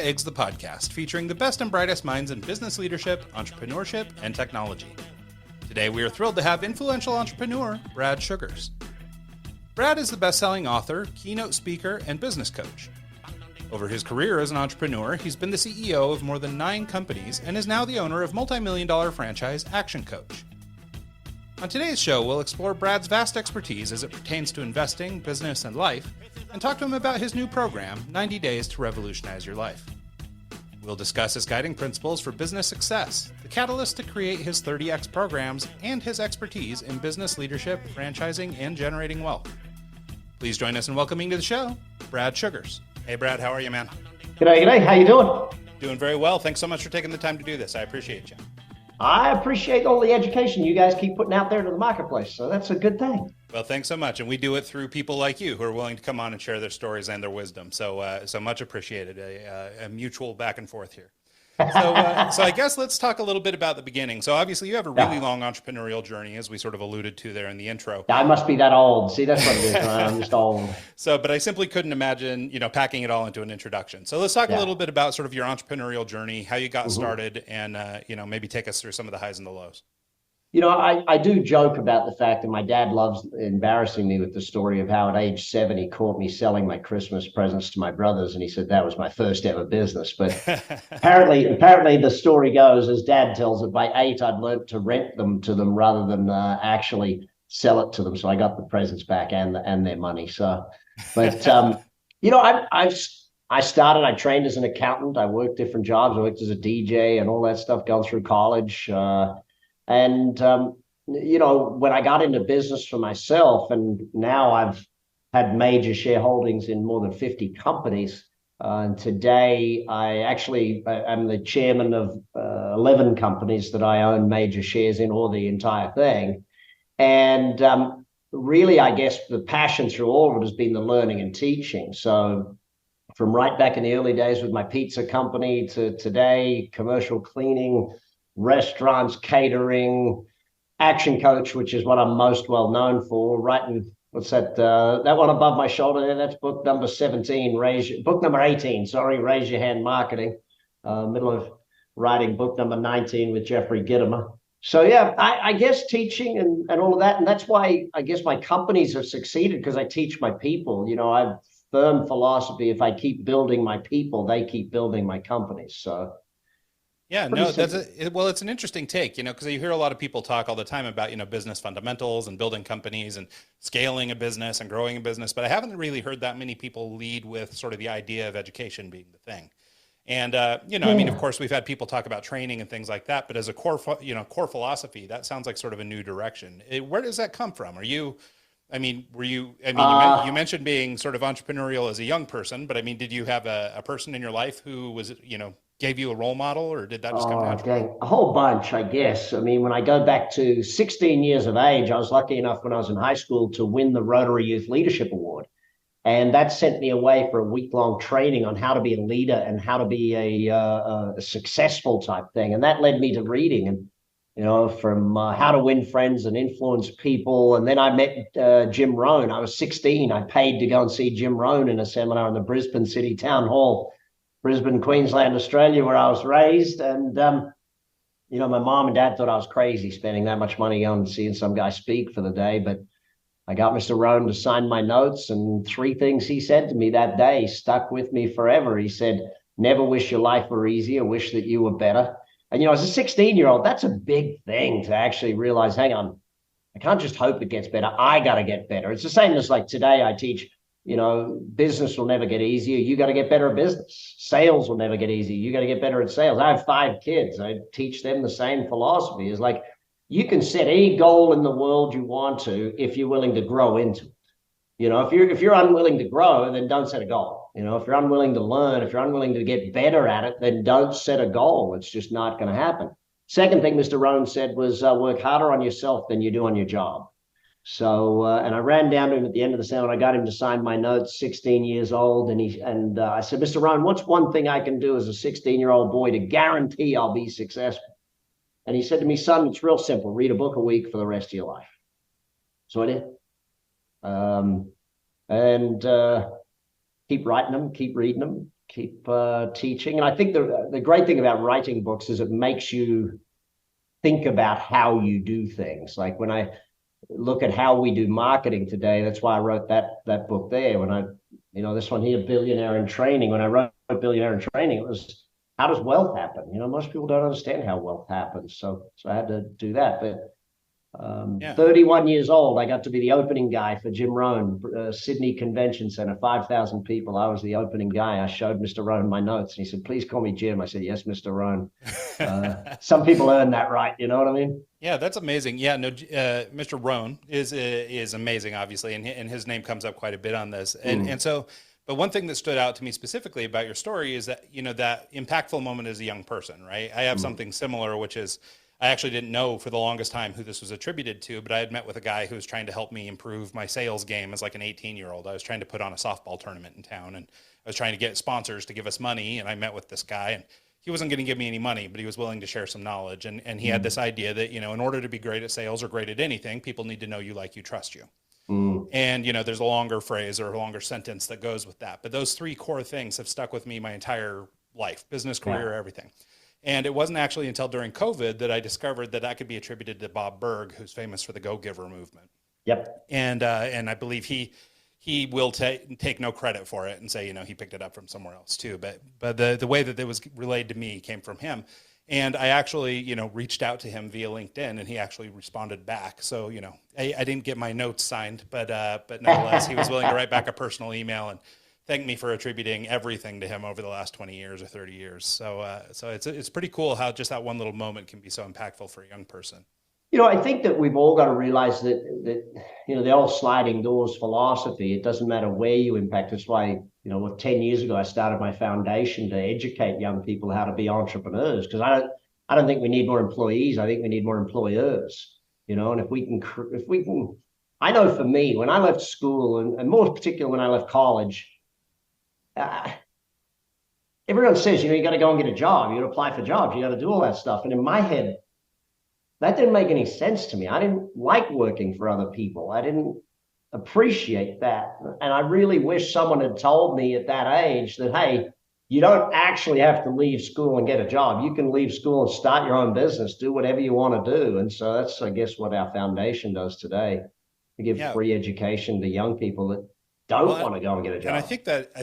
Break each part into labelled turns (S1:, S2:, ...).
S1: Eggs, the podcast, featuring the best and brightest minds in business leadership, entrepreneurship, and technology. Today, we are thrilled to have influential entrepreneur Brad Sugars. Brad is the best-selling author, keynote speaker, and business coach. Over his career as an entrepreneur, he's been the CEO of more than 9 companies and is now the owner of multi-million-dollar franchise ActionCOACH. On today's show, we'll explore Brad's vast expertise as it pertains to investing, business, and life, and talk to him about his new program, 90 Days to Revolutionize Your Life. We'll discuss his guiding principles for business success, the catalyst to create his 30X programs, and his expertise in business leadership, franchising, and generating wealth. Please join us in welcoming to the show, Brad Sugars. Hey, Brad, how are you, man?
S2: G'day. How you doing?
S1: Doing very well. Thanks so much for taking the time to do this. I appreciate you.
S2: I appreciate all the education you guys keep putting out there to the marketplace, so that's a good thing.
S1: Well, thanks so much. And we do it through people like you who are willing to come on and share their stories and their wisdom. So much appreciated, a mutual back and forth here. So I guess let's talk a little bit about the beginning. So obviously you have a really long entrepreneurial journey, as we sort of alluded to there in the intro.
S2: I must be that old. See, that's what it is. I'm just old.
S1: But I simply couldn't imagine, packing it all into an introduction. So let's talk a little bit about sort of your entrepreneurial journey, how you got started, and maybe take us through some of the highs and the lows.
S2: I do joke about the fact that my dad loves embarrassing me with the story of how at age 7 he caught me selling my Christmas presents to my brothers, and he said that was my first ever business. But apparently the story goes, as Dad tells it, by 8 I'd learned to rent them to them rather than actually sell it to them. So I got the presents back and their money. So, but I trained as an accountant. I worked different jobs. I worked as a DJ and all that stuff going through college. And when I got into business for myself, and now I've had major shareholdings in more than 50 companies. And today I'm the chairman of 11 companies that I own major shares in, or the entire thing. And really, I guess the passion through all of it has been the learning and teaching. So from right back in the early days with my pizza company to today, commercial cleaning, restaurants, catering, ActionCOACH, which is what I'm most well known for, writing, what's that one above my shoulder there, that's book number 17, book number 18, Raise Your Hand Marketing, middle of writing book number 19 with Jeffrey Gitomer. So yeah, I guess teaching and all of that, and that's why I guess my companies have succeeded, because I teach my people. I have firm philosophy, if I keep building my people, they keep building my companies. So
S1: yeah, no, it's an interesting take, because you hear a lot of people talk all the time about, business fundamentals and building companies and scaling a business and growing a business, but I haven't really heard that many people lead with sort of the idea of education being the thing. And, of course, we've had people talk about training and things like that, but as a core philosophy, that sounds like sort of a new direction. Where does that come from? You mentioned being sort of entrepreneurial as a young person, but did you have a person in your life who was, gave you a role model, or did that just come naturally?
S2: Dang. A whole bunch, I guess. When I go back to 16 years of age, I was lucky enough when I was in high school to win the Rotary Youth Leadership Award. And that sent me away for a week-long training on how to be a leader and how to be a successful type thing. And that led me to reading and, from how to win friends and influence people. And then I met Jim Rohn. I was 16. I paid to go and see Jim Rohn in a seminar in the Brisbane City Town Hall, Brisbane, Queensland, Australia, where I was raised. And, my mom and dad thought I was crazy spending that much money on seeing some guy speak for the day. But I got Mr. Rohn to sign my notes, and 3 things he said to me that day stuck with me forever. He said, never wish your life were easier, wish that you were better. And, as a 16-year-old, that's a big thing to actually realize, hang on, I can't just hope it gets better. I got to get better. It's the same as like today I teach, business will never get easier. You got to get better at business. Sales will never get easier. You got to get better at sales. I have 5 kids. I teach them the same philosophy. It's like, you can set any goal in the world you want to if you're willing to grow into it. If you're unwilling to grow, then don't set a goal. If you're unwilling to learn, if you're unwilling to get better at it, then don't set a goal. It's just not going to happen. Second thing Mr. Rohn said was work harder on yourself than you do on your job. So, and I ran down to him at the end of the seminar. I got him to sign my notes, 16 years old. And I said, Mr. Rohn, what's one thing I can do as a 16-year-old boy to guarantee I'll be successful? And he said to me, son, it's real simple. Read a book a week for the rest of your life. So I did. And keep writing them, keep reading them. keep teaching. And I think the great thing about writing books is it makes you think about how you do things. Like when I look at how we do marketing today, that's why I wrote that book there. When I, this one here, Billionaire in Training, when I wrote Billionaire in Training, it was, how does wealth happen? Most people don't understand how wealth happens. So I had to do that. But 31 years old, I got to be the opening guy for Jim Rohn, Sydney Convention Center, 5,000 people. I was the opening guy. I showed Mr. Rohn my notes, and he said, "Please call me Jim." I said, "Yes, Mr. Rohn." Some people earn that right. You know what I mean?
S1: Yeah, that's amazing. Yeah, no, Mr. Rohn is amazing, obviously, and his name comes up quite a bit on this. And so, but one thing that stood out to me specifically about your story is that, that impactful moment as a young person, right? I have something similar, which is, I actually didn't know for the longest time who this was attributed to, but I had met with a guy who was trying to help me improve my sales game as like an 18-year-old. I was trying to put on a softball tournament in town, and I was trying to get sponsors to give us money. And I met with this guy, and he wasn't going to give me any money, but he was willing to share some knowledge. And he had this idea that, in order to be great at sales or great at anything, people need to know you, like you, trust you. And, there's a longer phrase or a longer sentence that goes with that. But those three core things have stuck with me my entire life, business, career, everything. And it wasn't actually until during COVID that I discovered that could be attributed to Bob Berg, who's famous for the Go-Giver movement.
S2: Yep.
S1: And I believe he will take no credit for it and say, he picked it up from somewhere else too. But the way that it was relayed to me came from him. And I actually, reached out to him via LinkedIn, and he actually responded back. So, I didn't get my notes signed, but nonetheless, he was willing to write back a personal email and thank me for attributing everything to him over the last 20 years or 30 years. So it's pretty cool how just that one little moment can be so impactful for a young person.
S2: I think that we've all got to realize that the old sliding doors philosophy, it doesn't matter where you impact. That's why, 10 years ago, I started my foundation to educate young people how to be entrepreneurs, because I don't think we need more employees. I think we need more employers, and if we can, I know for me, when I left school, and more particularly when I left college, everyone says, you got to go and get a job. You got to apply for jobs. You got to do all that stuff. And in my head, that didn't make any sense to me. I didn't like working for other people. I didn't appreciate that. And I really wish someone had told me at that age that, hey, you don't actually have to leave school and get a job. You can leave school and start your own business, do whatever you want to do. And so that's, I guess, what our foundation does today. We give free education to young people that don't want to go and get a job.
S1: And I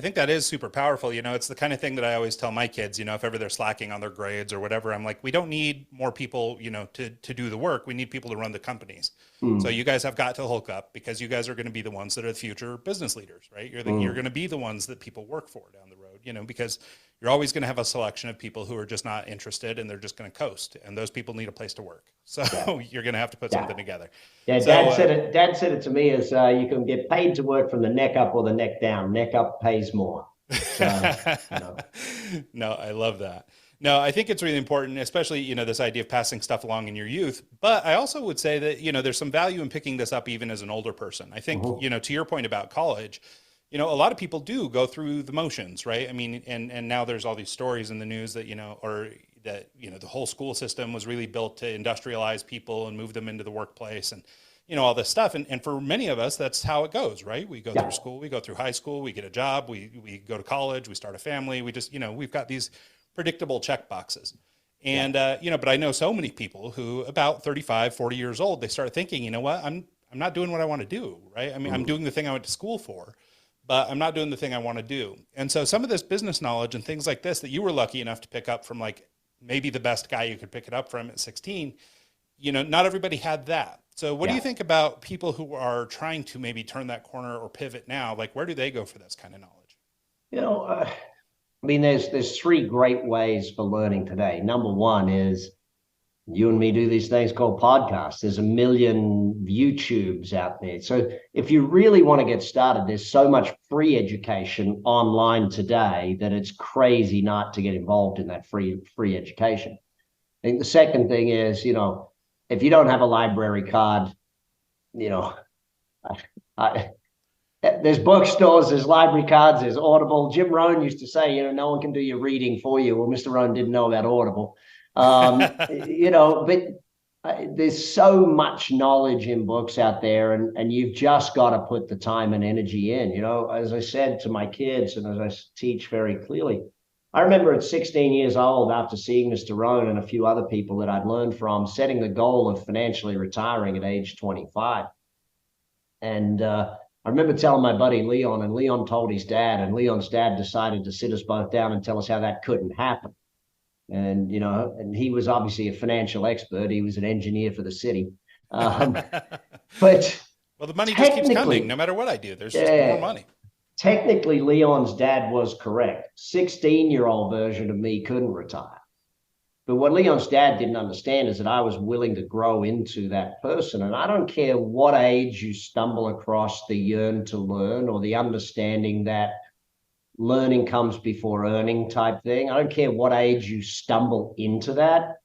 S1: think that is super powerful. It's the kind of thing that I always tell my kids, if ever they're slacking on their grades or whatever, I'm like, we don't need more people, to do the work. We need people to run the companies. So you guys have got to hook up, because you guys are going to be the ones that are the future business leaders, right? You're going to be the ones that people work for down the road, because you're always going to have a selection of people who are just not interested, and they're just going to coast, and those people need a place to work. So you're going to have to put something together.
S2: Yeah. So, Dad said it to me as you can get paid to work from the neck up or the neck down. Neck up pays more. So,
S1: No, I love that. No, I think it's really important, especially, this idea of passing stuff along in your youth. But I also would say that, there's some value in picking this up even as an older person. I think, to your point about college, a lot of people do go through the motions, right? I mean, and now there's all these stories in the news that, the whole school system was really built to industrialize people and move them into the workplace and, all this stuff. And for many of us, that's how it goes, right? We go through school, we go through high school, we get a job, we go to college, we start a family. We just, we've got these predictable check boxes. And, but I know so many people who about 35, 40 years old, they start thinking, I'm not doing what I want to do, right? I mean, I'm doing the thing I went to school for, but I'm not doing the thing I want to do. And so some of this business knowledge and things like this that you were lucky enough to pick up from, like, maybe the best guy you could pick it up from at 16, not everybody had that. So what do you think about people who are trying to maybe turn that corner or pivot now? Like, where do they go for this kind of knowledge?
S2: I mean, there's three great ways for learning today. Number one is you and me do these things called podcasts. There's a million YouTubes out there. So if you really want to get started, there's so much free education online today that it's crazy not to get involved in that free education. I think the second thing is, if you don't have a library card, there's bookstores, there's library cards, there's Audible. Jim Rohn used to say, no one can do your reading for you. Well, Mr. Rohn didn't know about Audible. But there's so much knowledge in books out there, and you've just got to put the time and energy in. As I said to my kids, and as I teach very clearly, I remember at 16 years old, after seeing Mr. Rohn and a few other people that I'd learned from, setting the goal of financially retiring at age 25. And I remember telling my buddy Leon, and Leon told his dad, and Leon's dad decided to sit us both down and tell us how that couldn't happen. And, and he was obviously a financial expert. He was an engineer for the city. But
S1: well, the money just keeps coming no matter what I do. There's just more money.
S2: Technically, Leon's dad was correct. 16-year-old version of me couldn't retire. But what Leon's dad didn't understand is that I was willing to grow into that person. And I don't care what age you stumble across the yearn to learn or the understanding that learning comes before earning type thing. I don't care what age you stumble into that.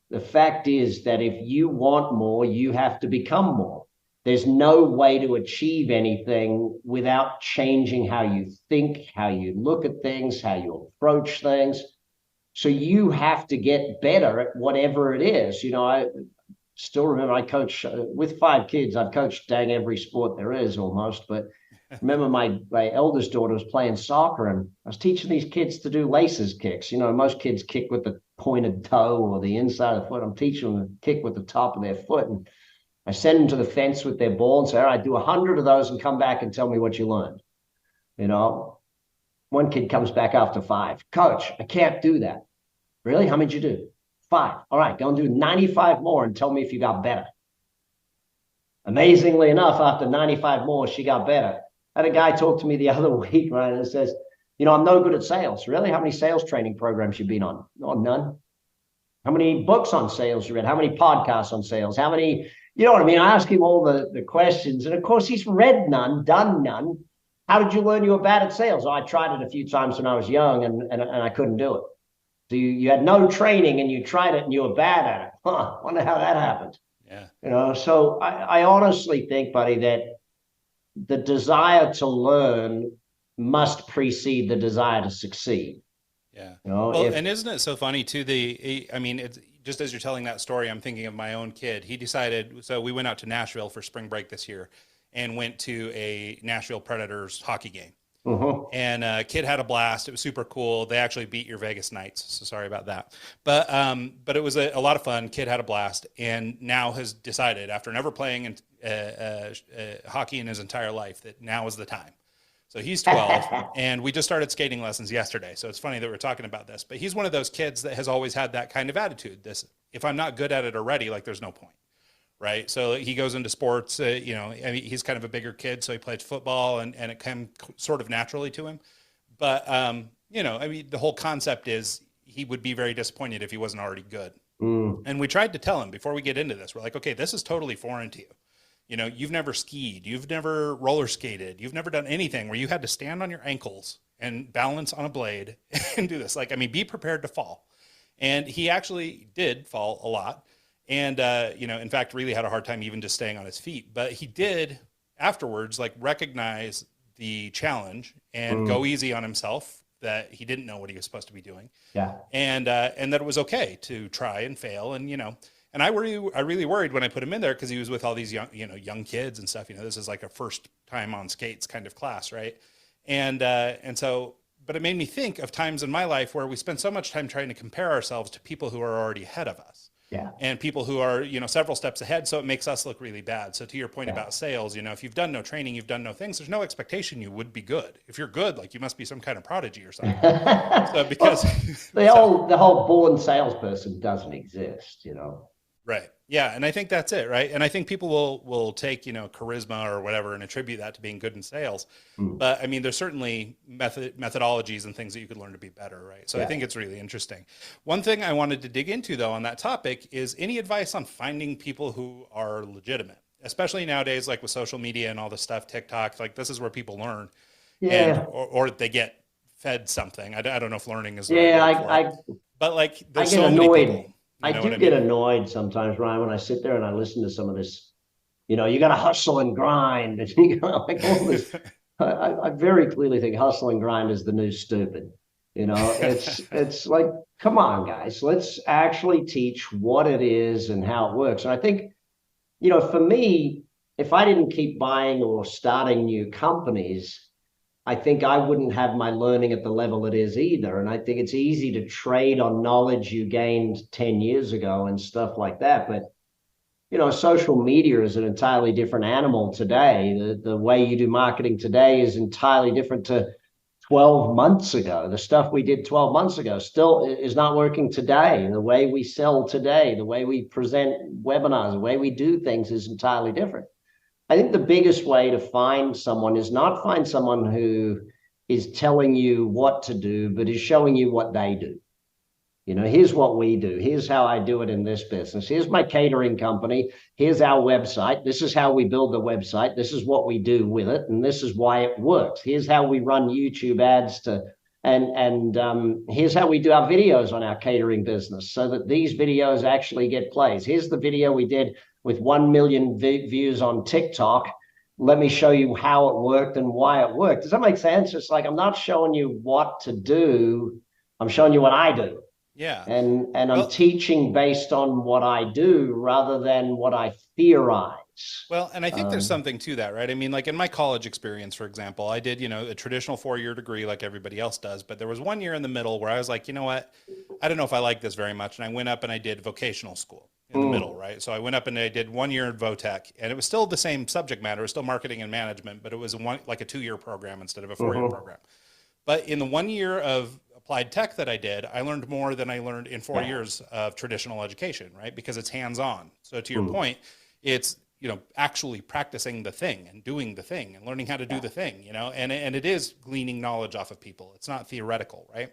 S2: The fact is that if you want more, you have to become more. There's no way to achieve anything without changing how you think, how you look at things, how you approach things. So you have to get better at whatever it is. I still remember I coach with 5 kids. I've coached dang every sport there is almost. But remember my eldest daughter was playing soccer, and I was teaching these kids to do laces kicks. Most kids kick with the pointed toe or the inside of the foot. I'm teaching them to kick with the top of their foot. And I send them to the fence with their ball and say, all right, do 100 of those and come back and tell me what you learned. One kid comes back after 5. Coach, I can't do that. Really? How many did you do? 5. All right, go and do 95 more and tell me if you got better. Amazingly enough, after 95 more, she got better. I had a guy talk to me the other week, right, and says, I'm no good at sales. Really? How many sales training programs you been on? Oh, none. How many books on sales you read? How many podcasts on sales? How many, you know what I mean? I ask him all the questions. And of course, he's read none, done none. How did you learn you were bad at sales? Oh, I tried it a few times when I was young and I couldn't do it. So you had no training and you tried it and you were bad at it. Wonder how that happened.
S1: Yeah.
S2: So I honestly think, buddy, that the desire to learn must precede the desire to succeed.
S1: Yeah. And isn't it so funny too? It's just as you're telling that story, I'm thinking of my own kid. He decided, so we went out to Nashville for spring break this year and went to a Nashville Predators hockey game. And kid had a blast. It was super cool. They actually beat your Vegas Knights, so sorry about that. But it was a lot of fun. Kid had a blast, and now has decided, after never playing hockey in his entire life, that now is the time. So he's 12, and we just started skating lessons yesterday. So it's funny that we're talking about this. But he's one of those kids that has always had that kind of attitude. If I'm not good at it already, there's no point. Right. So he goes into sports, he's kind of a bigger kid, so he plays football and it came sort of naturally to him. But, the whole concept is he would be very disappointed if he wasn't already good. And we tried to tell him before we get into this, we're like, okay, this is totally foreign to you. You've never skied, you've never roller skated, you've never done anything where you had to stand on your ankles and balance on a blade and do this. Be prepared to fall. And he actually did fall a lot. And, in fact, really had a hard time even just staying on his feet. But he did afterwards, recognize the challenge and go easy on himself, that he didn't know what he was supposed to be doing.
S2: Yeah.
S1: And that it was okay to try and fail. And, and I really worried when I put him in there because he was with all these young kids and stuff. This is like a first time on skates kind of class, right? And so, but it made me think of times in my life where we spend so much time trying to compare ourselves to people who are already ahead of us.
S2: Yeah.
S1: And people who are, several steps ahead. So it makes us look really bad. So to your point about sales, if you've done no training, you've done no things, there's no expectation you would be good. If you're good, you must be some kind of prodigy or something. So because
S2: the whole born salesperson doesn't exist,
S1: Right. Yeah. And I think that's it. Right. And I think people will take, charisma or whatever and attribute that to being good in sales. But there's certainly methodologies and things that you could learn to be better. Right. So I think it's really interesting. One thing I wanted to dig into though, on that topic is any advice on finding people who are legitimate, especially nowadays, with social media and all this stuff, TikTok, this is where people learn or they get fed something. I don't know if learning is, but there's so many people.
S2: I do get annoyed sometimes, Ryan, when I sit there and I listen to some of this, you got to hustle and grind. And, all this. I very clearly think hustle and grind is the new stupid. It's like, come on, guys, let's actually teach what it is and how it works. And I think, for me, if I didn't keep buying or starting new companies, I think I wouldn't have my learning at the level it is either. And I think it's easy to trade on knowledge you gained 10 years ago and stuff like that. But, social media is an entirely different animal today. The way you do marketing today is entirely different to 12 months ago. The stuff we did 12 months ago still is not working today. The way we sell today, the way we present webinars, the way we do things is entirely different. I think the biggest way to find someone is not find someone who is telling you what to do, but is showing you what they do. Here's what we do. Here's how I do it in this business. Here's my catering company. Here's our website. This is how we build the website. This is what we do with it. And this is why it works. Here's how we run YouTube ads and here's how we do our videos on our catering business so that these videos actually get plays. Here's the video we did with 1 million views on TikTok. Let me show you how it worked and why it worked. Does that make sense? It's like, I'm not showing you what to do. I'm showing you what I do.
S1: Yeah.
S2: And I'm teaching based on what I do rather than what I theorize.
S1: Well, and I think there's something to that, right? I mean, like in my college experience, for example, I did, a traditional 4-year degree like everybody else does, but there was 1 year in the middle where I was like, you know what? I don't know if I like this very much. And I went up and I did vocational school in the middle, right? So I went up and I did 1 year in Votech, and it was still the same subject matter. It was still marketing and management, but it was like a 2-year program instead of a 4-year program. But in the 1 year of applied tech that I did, I learned more than I learned in 4 years of traditional education, right? Because it's hands-on. So to your point, it's, actually practicing the thing and doing the thing and learning how to do the thing, and it is gleaning knowledge off of people. It's not theoretical, right?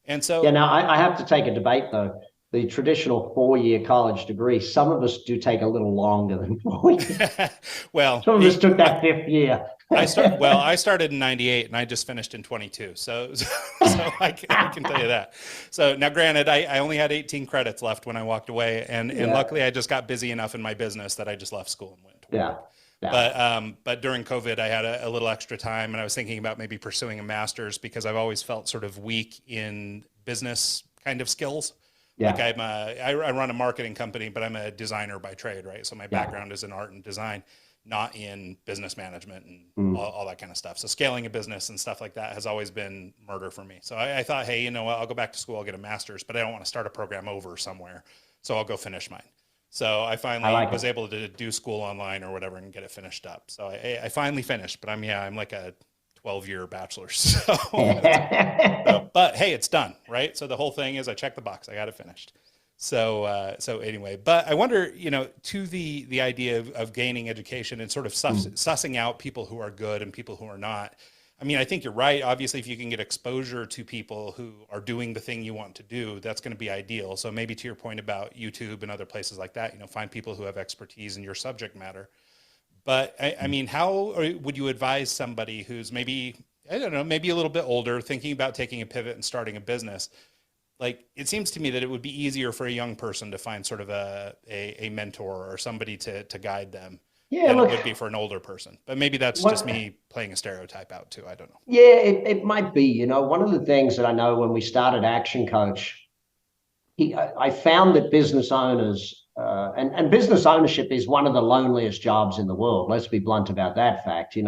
S1: And so...
S2: Yeah, now I have to take a debate though. The traditional 4-year college degree, some of us do take a little longer than 4 years.
S1: Well,
S2: some of us took that 5th year.
S1: I started in 98 and I just finished in 22. So I can tell you that. So now granted, I only had 18 credits left when I walked away. And luckily I just got busy enough in my business that I just left school and went to work. Yeah. But during COVID, I had a little extra time and I was thinking about maybe pursuing a master's because I've always felt sort of weak in business kind of skills. Yeah. Like I run a marketing company, but I'm a designer by trade, right? So my background is in art and design, not in business management and all that kind of stuff. So scaling a business and stuff like that has always been murder for me. So I thought, hey, you know what? I'll go back to school, I'll get a master's, but I don't want to start a program over somewhere. So I'll go finish mine. So I finally was able to do school online or whatever and get it finished up. So I finally finished, but I'm like a 12-year bachelor's. So, but hey, it's done, right? So the whole thing is I checked the box, I got it finished. So anyway, but I wonder, to the idea of gaining education and sort of sussing out people who are good and people who are not. I mean, I think you're right. Obviously, if you can get exposure to people who are doing the thing you want to do, that's going to be ideal. So maybe to your point about YouTube and other places like that, find people who have expertise in your subject matter. But I mean, how would you advise somebody who's maybe, I don't know, maybe a little bit older, thinking about taking a pivot and starting a business? Like, it seems to me that it would be easier for a young person to find sort of a mentor or somebody to guide them than it would be for an older person. But maybe that's just me playing a stereotype out too. I don't know.
S2: Yeah, it might be. One of the things that I know when we started ActionCOACH, I found that business owners, and business ownership is one of the loneliest jobs in the world. Let's be blunt about that fact.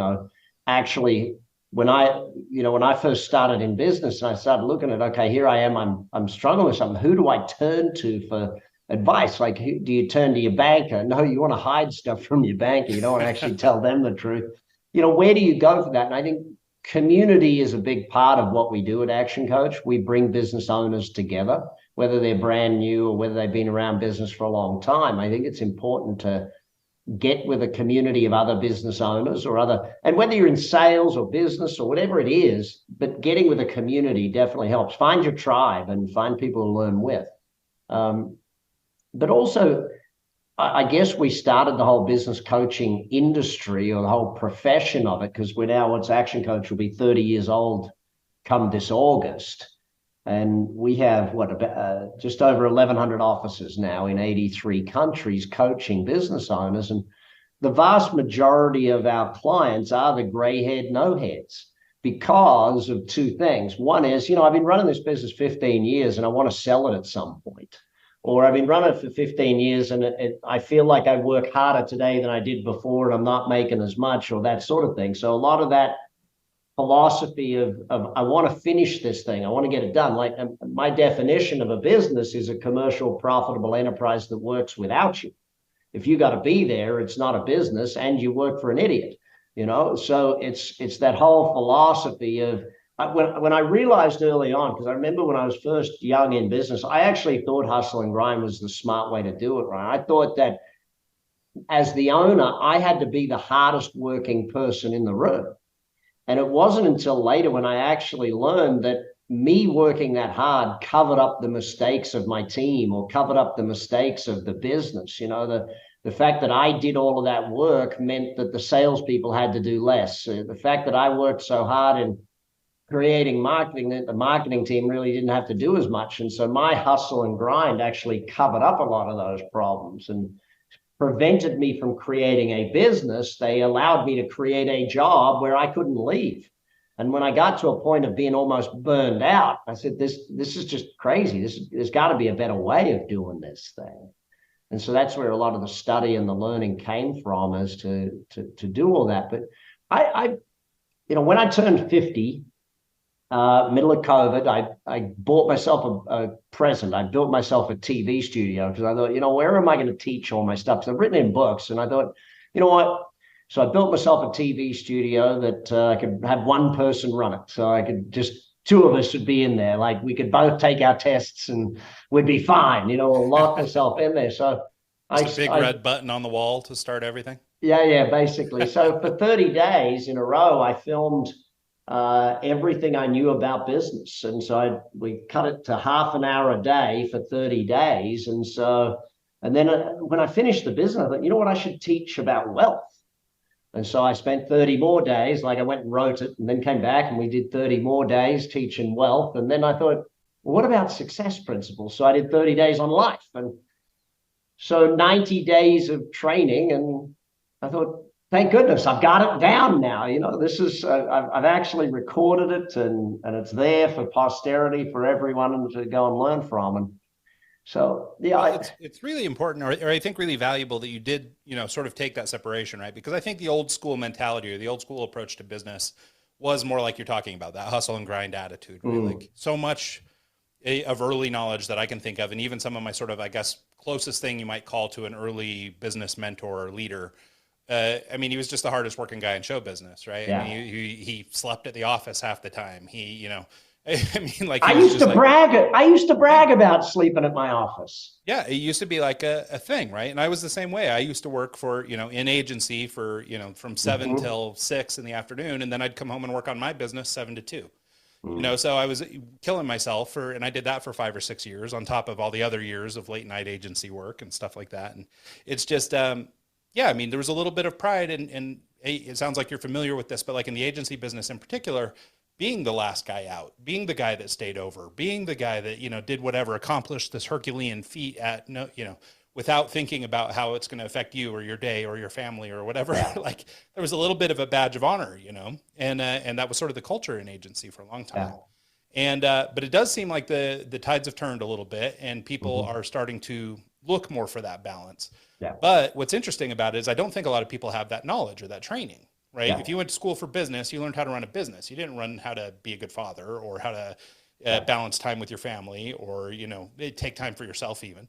S2: Actually, when I first started in business and I started looking at, okay, here I am, I'm struggling with something. Who do I turn to for advice? Like, do you turn to your banker? No, you want to hide stuff from your banker. You don't want to actually tell them the truth. Where do you go for that? And I think community is a big part of what we do at ActionCOACH. We bring business owners together, whether they're brand new or whether they've been around business for a long time. I think it's important to get with a community of other business owners and whether you're in sales or business or whatever it is, but getting with a community definitely helps. Find your tribe and find people to learn with. But also, I guess we started the whole business coaching industry or the whole profession of it because what's ActionCOACH will be 30 years old come this August. And we have just over 1,100 offices now in 83 countries coaching business owners. And the vast majority of our clients are the gray-haired no-heads. because of two things. One is, I've been running this business 15 years and I want to sell it at some point. Or I've been running it for 15 years and I feel like I work harder today than I did before and I'm not making as much, or that sort of thing. So a lot of that philosophy of I want to finish this thing, I want to get it done. Like my definition of a business is a commercial, profitable enterprise that works without you. If you got to be there, it's not a business and you work for an idiot, So it's that whole philosophy of when I realized early on, because I remember when I was first young in business, I actually thought hustle and grind was the smart way to do it, right? I thought that as the owner, I had to be the hardest working person in the room. And it wasn't until later when I actually learned that me working that hard covered up the mistakes of my team or covered up the mistakes of the business. The fact that I did all of that work meant that the salespeople had to do less. The fact that I worked so hard in creating marketing that the marketing team really didn't have to do as much. And so my hustle and grind actually covered up a lot of those problems and prevented me from creating a business. They allowed me to create a job where I couldn't leave. And when I got to a point of being almost burned out, I said, this is just crazy. There's got to be a better way of doing this thing. And so that's where a lot of the study and the learning came from, is to do all that. But I when I turned 50, middle of COVID, I bought myself a present. I built myself a TV studio because I thought, where am I going to teach all my stuff? Because I've written in books, and I thought, you know what? So I built myself a TV studio that I could have one person run it. So I could two of us would be in there. Like we could both take our tests and we'd be fine, we'll lock myself in there. So
S1: just a big red button on the wall to start everything.
S2: Yeah, basically. So for 30 days in a row, I filmed everything I knew about business. And so we cut it to half an hour a day for 30 days. And then when I finished the business, I thought, you know what, I should teach about wealth. And so I spent 30 more days, like I went and wrote it and then came back and we did 30 more days teaching wealth. And then I thought, well, what about success principles? So I did 30 days on life. And so 90 days of training. And I thought, thank goodness I've got it down now. This is, I've actually recorded it and it's there for posterity for everyone to go and learn from. And so, yeah,
S1: well, it's really important, or I think really valuable that you did, sort of take that separation, right? Because I think the old school mentality or the old school approach to business was more like you're talking about, that hustle and grind attitude, right? Like so much of early knowledge that I can think of, and even some of my sort of, I guess, closest thing you might call to an early business mentor or leader. He was just the hardest working guy in show business, right?
S2: Yeah.
S1: He slept at the office half the time.
S2: I used to brag about sleeping at my office.
S1: Yeah, it used to be like a thing, right? And I was the same way. I used to work for, in agency for, from 7 till 6 in the afternoon, and then I'd come home and work on my business 7 to 2. So I was killing myself and I did that for 5 or 6 years on top of all the other years of late night agency work and stuff like that. And it's just, there was a little bit of pride and it sounds like you're familiar with this, but like in the agency business in particular, being the last guy out, being the guy that stayed over, being the guy that, did whatever, accomplished this Herculean feat without thinking about how it's going to affect you or your day or your family or whatever. Yeah. Like there was a little bit of a badge of honor, and that was sort of the culture in agency for a long time. Yeah. And, but it does seem like the tides have turned a little bit and people are starting to look more for that balance. Yeah. But what's interesting about it is I don't think a lot of people have that knowledge or that training, right? Yeah. If you went to school for business, you learned how to run a business. You didn't learn how to be a good father or how to balance time with your family or, take time for yourself even.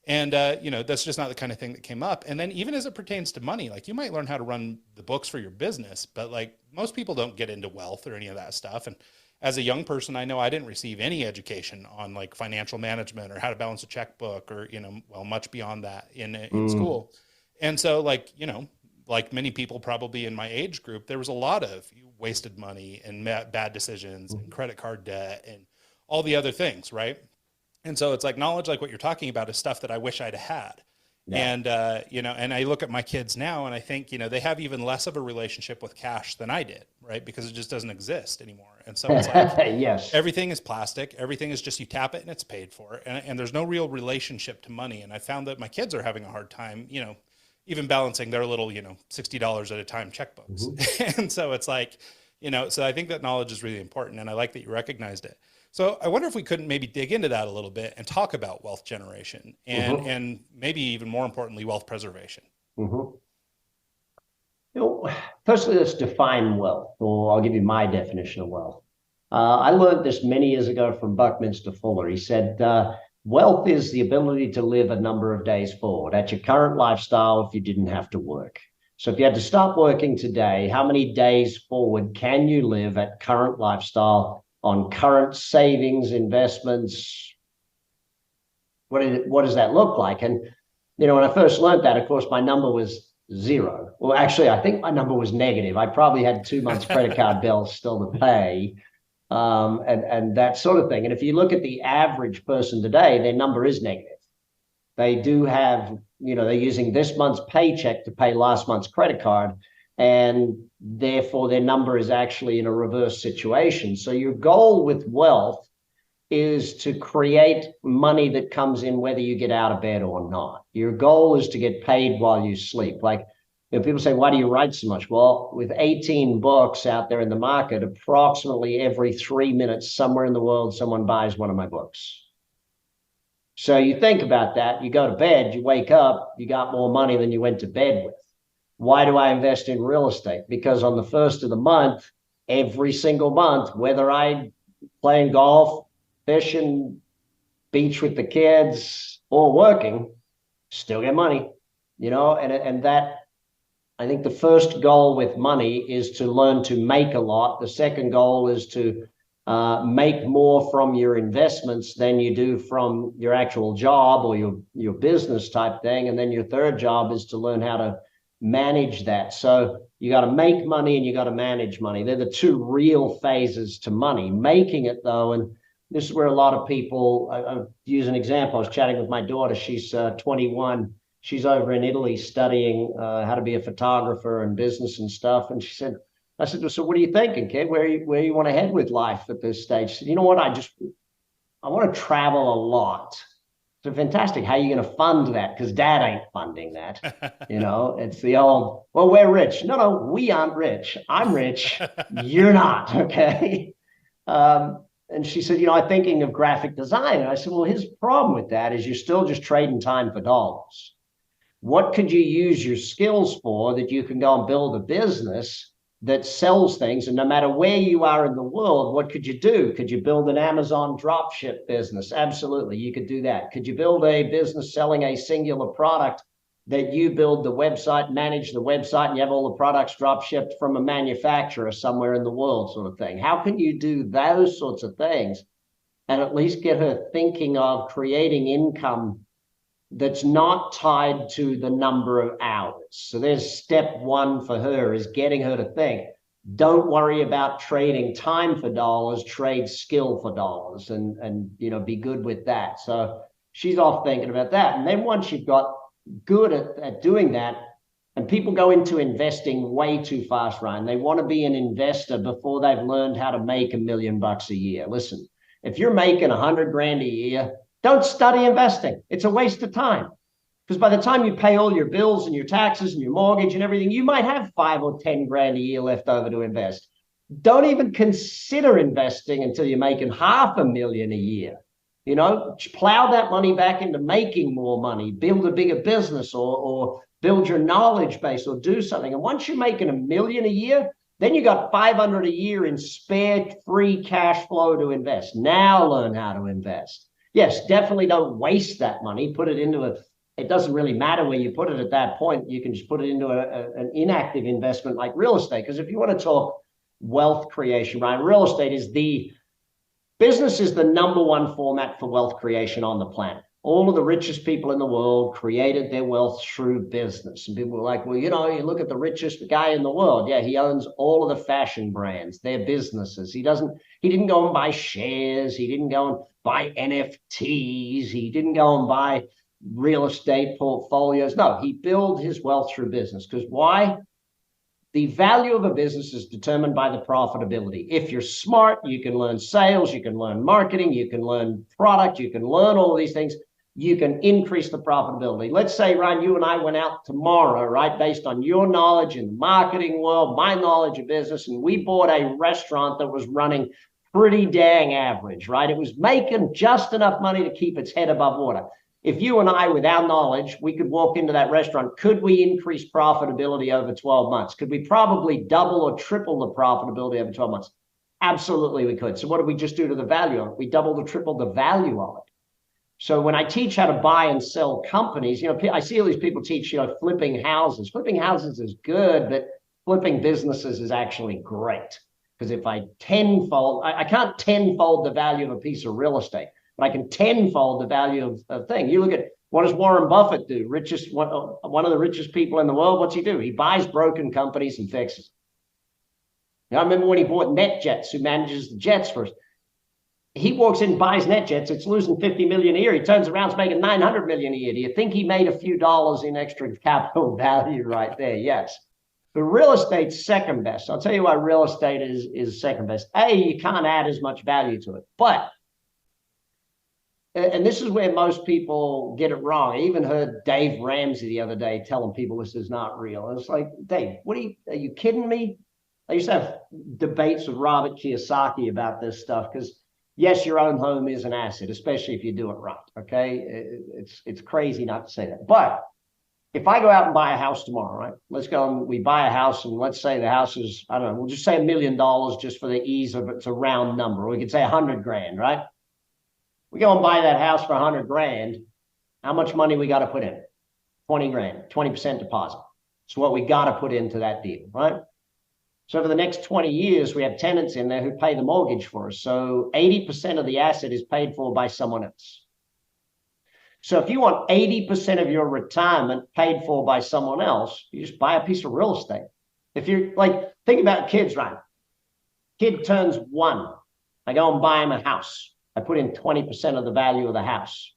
S1: And, that's just not the kind of thing that came up. And then even as it pertains to money, like you might learn how to run the books for your business, but like most people don't get into wealth or any of that stuff. And as a young person, I know I didn't receive any education on like financial management or how to balance a checkbook or, much beyond that in school. And so like, like many people probably in my age group, there was a lot of wasted money and bad decisions and credit card debt and all the other things. Right. And so it's like knowledge, like what you're talking about is stuff that I wish I'd had. Yeah. And, and I look at my kids now and I think, they have even less of a relationship with cash than I did, right? Because it just doesn't exist anymore. And so it's like,
S2: yes,
S1: everything is plastic. Everything is just, you tap it and it's paid for. And there's no real relationship to money. And I found that my kids are having a hard time, even balancing their little, $60 at a time checkbooks. And so it's like, So I think that knowledge is really important, and I like that you recognized it. So I wonder if we couldn't maybe dig into that a little bit and talk about wealth generation and maybe even more importantly, wealth preservation.
S2: Firstly, let's define wealth, or I'll give you my definition of wealth. I learned this many years ago from Buckminster Fuller. He said, wealth is the ability to live a number of days forward at your current lifestyle if you didn't have to work. So if you had to stop working today, how many days forward can you live at current lifestyle on current savings, investments? What does that look like? And, when I first learned that, of course, my number was zero. Well, actually, I think my number was negative. I probably had 2 months credit card bills still to pay, and that sort of thing. And if you look at the average person today, their number is negative. They do have, they're using this month's paycheck to pay last month's credit card, and therefore their number is actually in a reverse situation. So your goal with wealth is to create money that comes in whether you get out of bed or not. Your goal is to get paid while you sleep. Like, people say, why do you write so much? Well, with 18 books out there in the market, approximately every 3 minutes somewhere in the world, someone buys one of my books. So you think about that, you go to bed, you wake up, you got more money than you went to bed with. Why do I invest in real estate? Because on the first of the month, every single month, whether I playing golf, fishing, beach with the kids, or working, still get money, and that, I think the first goal with money is to learn to make a lot. The second goal is to make more from your investments than you do from your actual job or your business type thing. And then your third job is to learn how to manage that. So you got to make money and you got to manage money. They're the two real phases to money. Making it, though, and this is where a lot of people, I'll use an example. I was chatting with my daughter. She's 21. She's over in Italy studying how to be a photographer and business and stuff. And I said, well, so what are you thinking, kid? Where you want to head with life at this stage? She said, you know what? I want to travel a lot. So fantastic. How are you going to fund that? Because dad ain't funding that. It's the old, well, we're rich. No, we aren't rich. I'm rich. You're not. Okay. And she said, I'm thinking of graphic design. And I said, well, his problem with that is you're still just trading time for dollars. What could you use your skills for that you can go and build a business that sells things? And no matter where you are in the world, what could you do? Could you build an Amazon dropship business? Absolutely, you could do that. Could you build a business selling a singular product that you build the website, manage the website, and you have all the products drop shipped from a manufacturer somewhere in the world, sort of thing? How can you do those sorts of things and at least get her thinking of creating income that's not tied to the number of hours? So there's step one for her, is getting her to think, don't worry about trading time for dollars, trade skill for dollars, and be good with that. So she's off thinking about that. And then once you've got good at doing that, and people go into investing way too fast, Ryan. They want to be an investor before they've learned how to make $1 million a year. Listen, if you're making 100 grand a year, don't study investing. It's a waste of time. Because by the time you pay all your bills and your taxes and your mortgage and everything, you might have 5 or 10 grand a year left over to invest. Don't even consider investing until you're making $500,000 a year. Plow that money back into making more money, build a bigger business or build your knowledge base or do something. And once you're making $1 million a year, then you got 500 a year in spare free cash flow to invest. Now learn how to invest. Yes, definitely don't waste that money. Put it into it doesn't really matter where you put it at that point. You can just put it into an inactive investment like real estate. Because if you want to talk wealth creation, right, business is the number one format for wealth creation on the planet. All of the richest people in the world created their wealth through business. And people were like, well, you look at the richest guy in the world. Yeah, he owns all of the fashion brands. They're businesses. He didn't go and buy shares. He didn't go and buy NFTs. He didn't go and buy real estate portfolios. No, he built his wealth through business. Because why? The value of a business is determined by the profitability. If you're smart, you can learn sales, you can learn marketing, you can learn product, you can learn all of these things. you can increase the profitability. Let's say, Ryan, you and I went out tomorrow, right, based on your knowledge in the marketing world, my knowledge of business, and we bought a restaurant that was running pretty dang average, right? It was making just enough money to keep its head above water. If you and I, with our knowledge, we could walk into that restaurant, could we increase profitability over 12 months? Could we probably double or triple the profitability over 12 months? Absolutely, we could. So what did we just do to the value of it? We doubled or tripled the value of it. So when I teach how to buy and sell companies, I see all these people teach, flipping houses. Flipping houses is good, but flipping businesses is actually great. Because if I can't tenfold the value of a piece of real estate, but I can tenfold the value of a thing. You look at, what does Warren Buffett do? One of the richest people in the world, what's he do? He buys broken companies and fixes them. I remember when he bought NetJets, who manages the jets for us. He walks in and buys NetJets. It's losing $50 million a year. He turns around, it's making $900 million a year. Do you think he made a few dollars in extra capital value right there? Yes. But real estate's second best. I'll tell you why real estate is second best. You can't add as much value to it. But, and this is where most people get it wrong. I even heard Dave Ramsey the other day telling people this is not real. And it's like, Dave, are you kidding me? I used to have debates with Robert Kiyosaki about this stuff because, yes, your own home is an asset, especially if you do it right, okay? It's crazy not to say that. But if I go out and buy a house tomorrow, right? Let's go and we buy a house, and let's say the house is, I don't know, we'll just say $1 million just for the ease of it's a round number. We could say 100 grand, right? We go and buy that house for 100 grand. How much money we got to put in? 20 grand, 20% deposit. So what we got to put into that deal, right? So for the next 20 years, we have tenants in there who pay the mortgage for us. So 80% of the asset is paid for by someone else. So if you want 80% of your retirement paid for by someone else, you just buy a piece of real estate. If you're like, think about kids, right? Kid turns 1. I go and buy him a house. I put in 20% of the value of the house.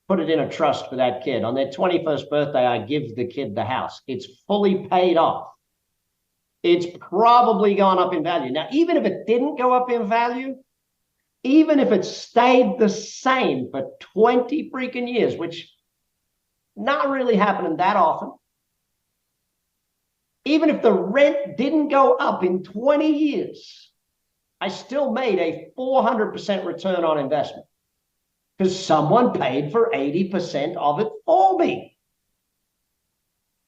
S2: Put it in a trust for that kid. On their 21st birthday, I give the kid the house. It's fully paid off. It's probably gone up in value. Now, even if it didn't go up in value, even if it stayed the same for 20 freaking years, which not really happening that often, even if the rent didn't go up in 20 years, I still made a 400% return on investment because someone paid for 80% of it for me.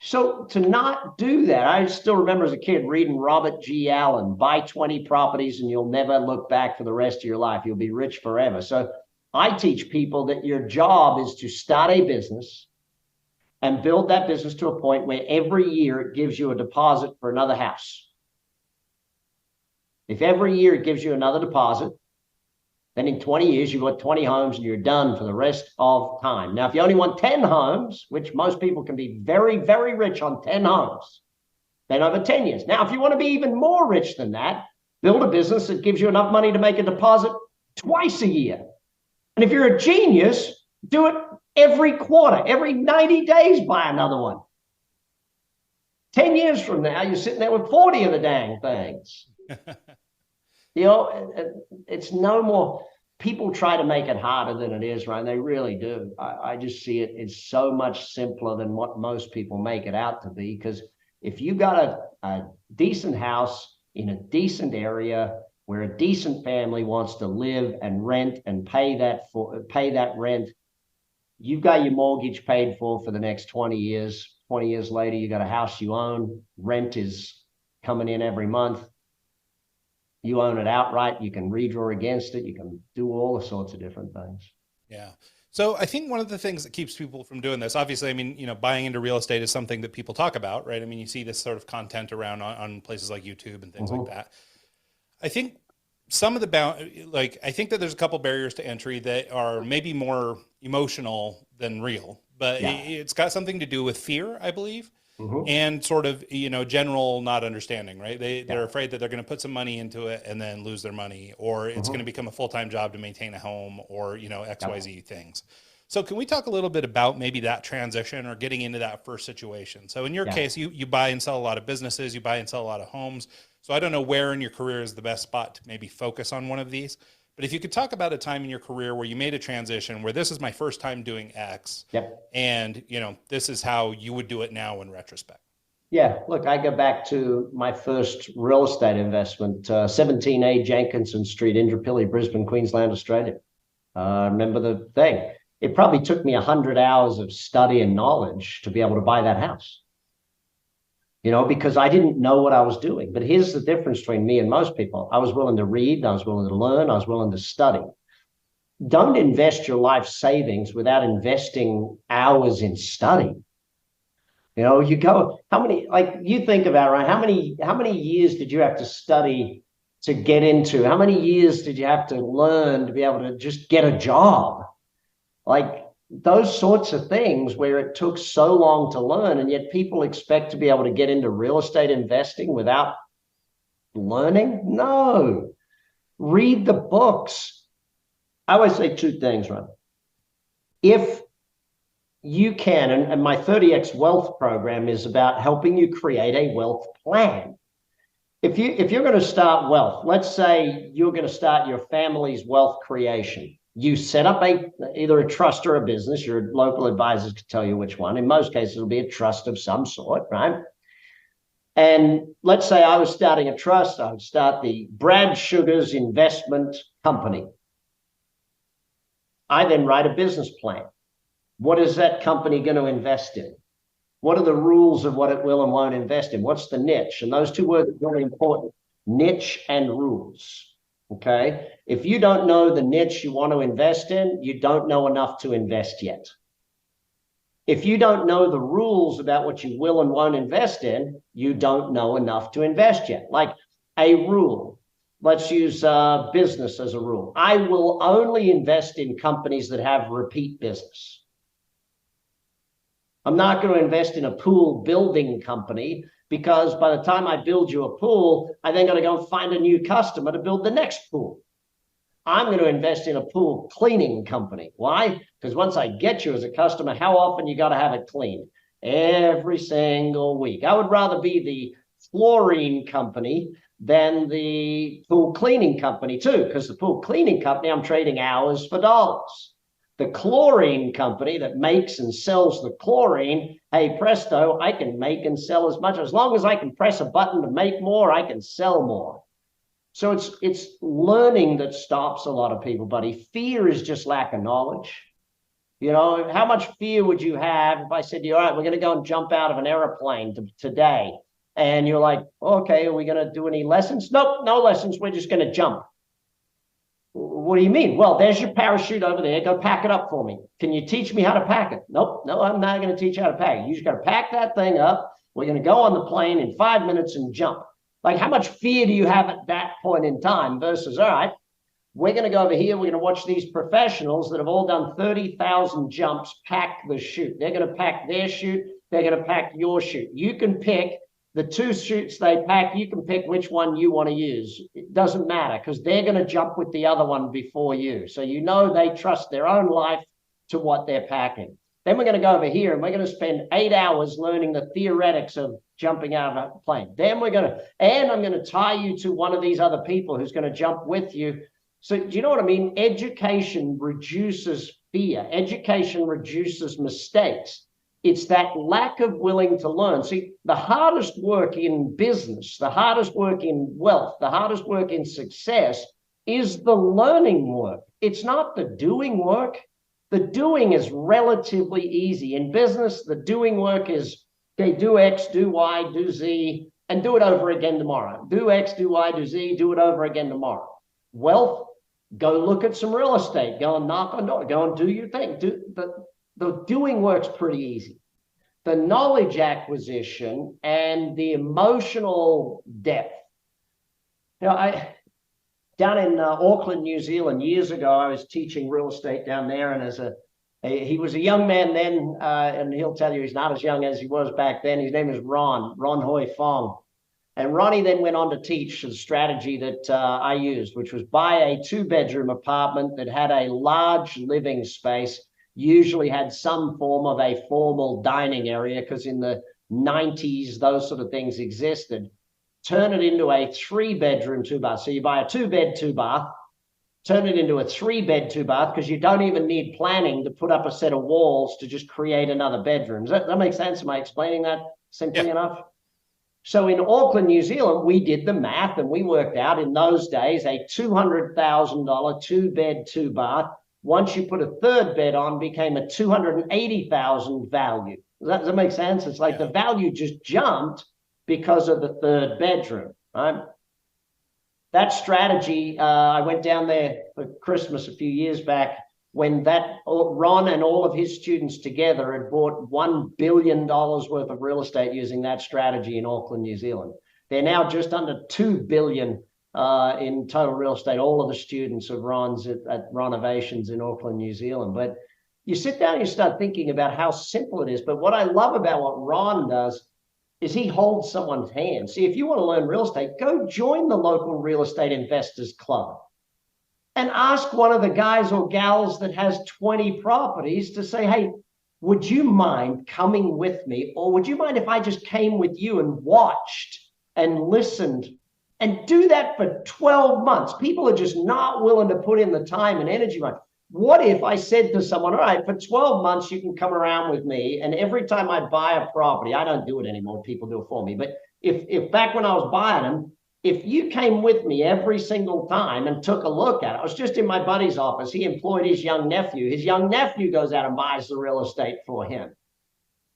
S2: So to not do that, I still remember as a kid reading Robert G. Allen, buy 20 properties and you'll never look back for the rest of your life. You'll be rich forever. So I teach people that your job is to start a business and build that business to a point where every year it gives you a deposit for another house. If every year it gives you another deposit, then in 20 years, you've got 20 homes and you're done for the rest of time. Now, if you only want 10 homes, which most people can be very, very rich on 10 homes, then over 10 years. Now, if you want to be even more rich than that, build a business that gives you enough money to make a deposit twice a year. And if you're a genius, do it every quarter, every 90 days, buy another one. 10 years from now, you're sitting there with 40 of the dang things. It's no more. People try to make it harder than it is, right? They really do. I just see it. It's so much simpler than what most people make it out to be. Because if you got a decent house in a decent area where a decent family wants to live and rent and pay that rent, you've got your mortgage paid for the next 20 years. 20 years later, you got a house you own. Rent is coming in every month. You own it outright. You can redraw against it. You can do all the sorts of different things.
S1: Yeah. So I think one of the things that keeps people from doing this, obviously, I mean, buying into real estate is something that people talk about, right? I mean, you see this sort of content around on places like YouTube and things like that. I think some of the I think that there's a couple barriers to entry that are maybe more emotional than real, but it's got something to do with fear, I believe. And sort of, general not understanding, right? They're afraid that they're going to put some money into it and then lose their money, or it's going to become a full-time job to maintain a home, or, XYZ things. So can we talk a little bit about maybe that transition or getting into that first situation? So in your case, you buy and sell a lot of businesses, you buy and sell a lot of homes. So I don't know where in your career is the best spot to maybe focus on one of these, But if you could talk about a time in your career where you made a transition where this is my first time doing X, and this is how you would do it now in retrospect.
S2: Yeah, look, I go back to my first real estate investment, 17A Jenkinson Street, Indooroopilly, Brisbane, Queensland, Australia. Remember the thing. It probably took me 100 hours of study and knowledge to be able to buy that house. Because I didn't know what I was doing. But here's the difference between me and most people. I was willing to read, I was willing to learn, I was willing to study. Don't invest your life savings without investing hours in study. You go, you think about it, right? How many years did you have to study to get into? How many years did you have to learn to be able to just get a job? Those sorts of things where it took so long to learn, and yet people expect to be able to get into real estate investing without learning. No, read the books. I always say two things, right? If you can, and my 30X wealth program is about helping you create a wealth plan. If you're going to start wealth, let's say you're going to start your family's wealth creation. You set up either a trust or a business. Your local advisors can tell you which one. In most cases, it'll be a trust of some sort, right? And let's say I was starting a trust. I would start the Brad Sugars Investment Company. I then write a business plan. What is that company going to invest in? What are the rules of what it will and won't invest in? What's the niche? And those two words are really important, niche and rules. Okay. If you don't know the niche you want to invest in, you don't know enough to invest yet. If you don't know the rules about what you will and won't invest in, you don't know enough to invest yet. Like a rule, let's use business as a rule. I will only invest in companies that have repeat business. I'm not going to invest in a pool building company, because by the time I build you a pool, I then got to go and find a new customer to build the next pool. I'm going to invest in a pool cleaning company. Why? Because once I get you as a customer, how often you got to have it cleaned? Every single week. I would rather be the fluorine company than the pool cleaning company too, because the pool cleaning company, I'm trading hours for dollars. The chlorine company that makes and sells the chlorine, hey, presto, I can make and sell as much. As long as I can press a button to make more, I can sell more. So it's learning that stops a lot of people, buddy. Fear is just lack of knowledge. How much fear would you have if I said to you, all right, we're going to go and jump out of an airplane today. And you're like, okay, are we going to do any lessons? Nope, no lessons. We're just going to jump. What do you mean? Well, there's your parachute over there. Go pack it up for me. Can you teach me how to pack it? Nope. No, I'm not going to teach you how to pack it. You just got to pack that thing up. We're going to go on the plane in 5 minutes and jump. How much fear do you have at that point in time versus, all right, we're going to go over here. We're going to watch these professionals that have all done 30,000 jumps pack the chute. They're going to pack their chute. They're going to pack your chute. You can pick the two chutes they pack. You can pick which one you want to use. It doesn't matter, because they're going to jump with the other one before you. So they trust their own life to what they're packing. Then we're going to go over here and we're going to spend 8 hours learning the theoretics of jumping out of a plane. Then I'm going to tie you to one of these other people who's going to jump with you. So do you know what I mean? Education reduces fear. Education reduces mistakes. It's that lack of willing to learn. See, the hardest work in business, the hardest work in wealth, the hardest work in success is the learning work. It's not the doing work. The doing is relatively easy. In business, the doing work is, okay, do X, do Y, do Z, and do it over again tomorrow. Do X, do Y, do Z, do it over again tomorrow. Wealth, go look at some real estate. Go and knock on doors. Go and do your thing. The doing work's pretty easy. The knowledge acquisition and the emotional depth. Down in Auckland, New Zealand, years ago, I was teaching real estate down there, and he was a young man then, and he'll tell you he's not as young as he was back then. His name is Ron Hoi Fong. And Ronnie then went on to teach the strategy that I used, which was buy a 2-bedroom apartment that had a large living space, usually had some form of a formal dining area, because in the 90s, those sort of things existed. Turn it into a 3-bedroom, 2-bath. So you buy a 2-bed, 2-bath, turn it into a 3-bed, 2-bath, because you don't even need planning to put up a set of walls to just create another bedroom. Does that make sense? Am I explaining that simply enough? So in Auckland, New Zealand, we did the math and we worked out in those days a $200,000 2-bed, 2-bath. Once you put a 3rd bed on, became a $280,000 value. Does that make sense? It's like the value just jumped because of the 3rd bedroom, right? That strategy, I went down there for Christmas a few years back when Ron and all of his students together had bought $1 billion worth of real estate using that strategy in Auckland, New Zealand. They're now just under $2 billion in total real estate, all of the students of Ron's at Renovations in Auckland, New Zealand. But you sit down and you start thinking about how simple it is. But what I love about what Ron does is he holds someone's hand. See, if you want to learn real estate, go join the local real estate investors club and ask one of the guys or gals that has 20 properties to say, hey, would you mind coming with me? Or would you mind if I just came with you and watched and listened? And do that for 12 months. People are just not willing to put in the time and energy. What if I said to someone, all right, for 12 months, you can come around with me. And every time I buy a property, I don't do it anymore. People do it for me. But if back when I was buying them, if you came with me every single time and took a look at it, I was just in my buddy's office. He employed his young nephew. His young nephew goes out and buys the real estate for him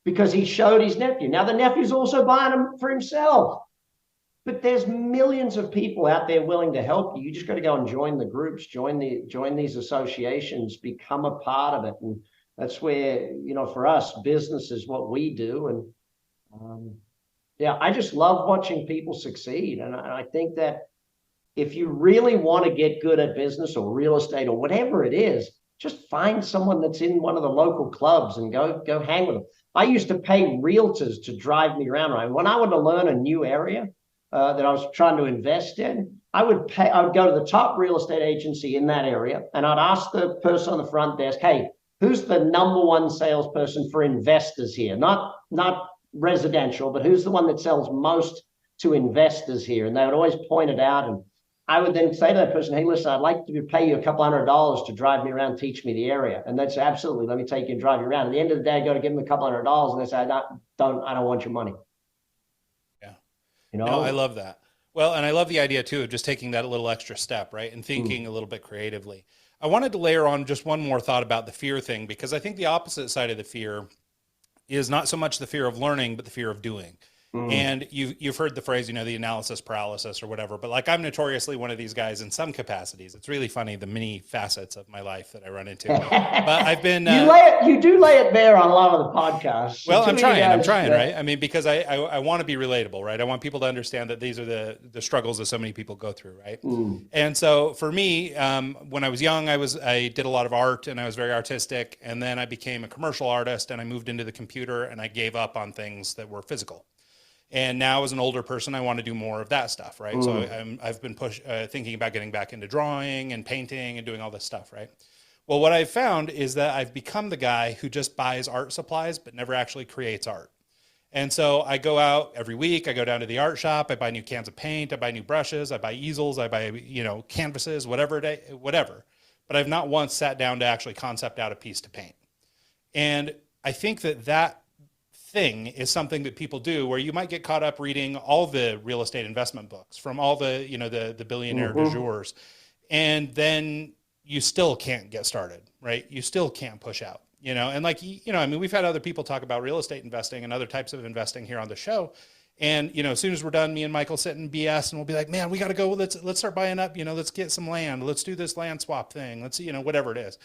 S2: because he showed his nephew. Now the nephew's also buying them for himself. But there's millions of people out there willing to help you. You just got to go and join the groups, join these associations, become a part of it. And that's where, for us, business is what we do. And I just love watching people succeed. And I think that if you really want to get good at business or real estate or whatever it is, just find someone that's in one of the local clubs and go hang with them. I used to pay realtors to drive me around. Right? When I wanted to learn a new area, that I was trying to invest in, I would go to the top real estate agency in that area, and I'd ask the person on the front desk, hey, who's the number one salesperson for investors here? Not residential, but who's the one that sells most to investors here? And they would always point it out. And I would then say to that person, hey, listen, I'd like to pay you a couple $100 to drive me around, teach me the area. And that's absolutely, let me take you and drive you around. At the end of the day, I go to give them a couple $100 and they say, I don't want your money.
S1: No, I love that. Well, and I love the idea too of just taking that little extra step, right? And thinking a little bit creatively. I wanted to layer on just one more thought about the fear thing, because I think the opposite side of the fear is not so much the fear of learning, but the fear of doing. And you've heard the phrase, the analysis paralysis or whatever, but like I'm notoriously one of these guys in some capacities. It's really funny, the many facets of my life that I run into. But I've been
S2: you do lay it bare on a lot of the podcasts.
S1: Well, I'm trying, right? I mean, because I want to be relatable, right? I want people to understand that these are the struggles that so many people go through, right? And so for me, when I was young, I did a lot of art and I was very artistic, and then I became a commercial artist and I moved into the computer and I gave up on things that were physical. And now as an older person, I want to do more of that stuff, right? So I've been thinking about getting back into drawing and painting and doing all this stuff, right? Well, what I've found is that I've become the guy who just buys art supplies, but never actually creates art. And so I go out every week, I go down to the art shop, I buy new cans of paint, I buy new brushes, I buy easels, I buy, canvases, whatever. But I've not once sat down to actually concept out a piece to paint. And I think that thing is something that people do, where you might get caught up reading all the real estate investment books from all the the billionaire du jours, and then you still can't get started, right? You still can't push out, and I mean, we've had other people talk about real estate investing and other types of investing here on the show. And, as soon as we're done, me and Michael sit and BS and we'll be like, man, we got to go. Let's start buying up, let's get some land. Let's do this land swap thing. Let's, whatever it is.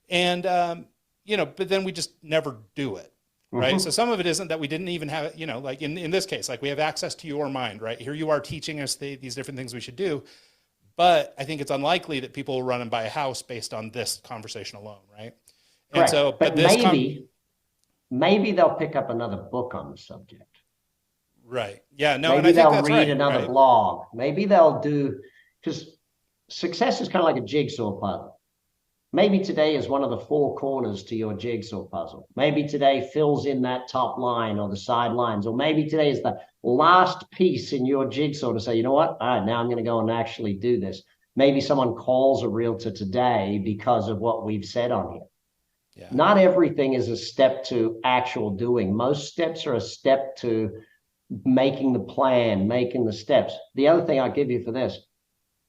S1: And, but then we just never do it. Right. So some of it isn't that we didn't even have it, like in this case, like we have access to your mind, right? Here you are teaching us these different things we should do. But I think it's unlikely that people will run and buy a house based on this conversation alone. Right. And
S2: Correct.
S1: so,
S2: but maybe they'll pick up another book on the subject.
S1: Right. Yeah. No,
S2: maybe
S1: and I think
S2: they'll read another blog. Maybe they'll because success is kind of like a jigsaw puzzle. Maybe today is one of the 4 corners to your jigsaw puzzle. Maybe today fills in that top line or the side lines, or maybe today is the last piece in your jigsaw to say, you know what? All right, now I'm going to go and actually do this. maybe someone calls a realtor today because of what we've said on here.
S1: Yeah.
S2: Not everything is a step to actual doing. Most steps are a step to making the plan, making the steps. The other thing I'll give you for this,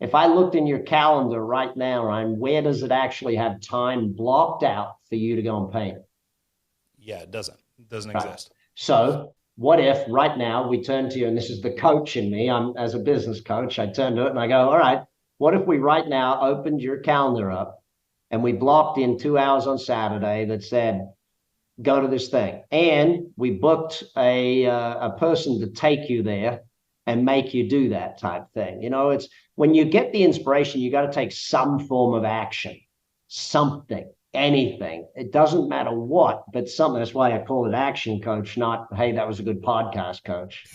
S2: if I looked in your calendar right now, Ryan, where does it actually have time blocked out for you to go and paint?
S1: Yeah, it doesn't. It doesn't
S2: Right.
S1: exist.
S2: So what if right now we turn to you, and this is the coach in me, I'm as a business coach, I turn to it and I go, all right, what if we right now opened your calendar up and we blocked in 2 hours on Saturday that said, go to this thing. And we booked a person to take you there and make you do that type thing. You know, it's when you get the inspiration, you got to take some form of action, something, anything. It doesn't matter what, but something. That's why I call it Action Coach, not, hey, that was a good podcast, coach.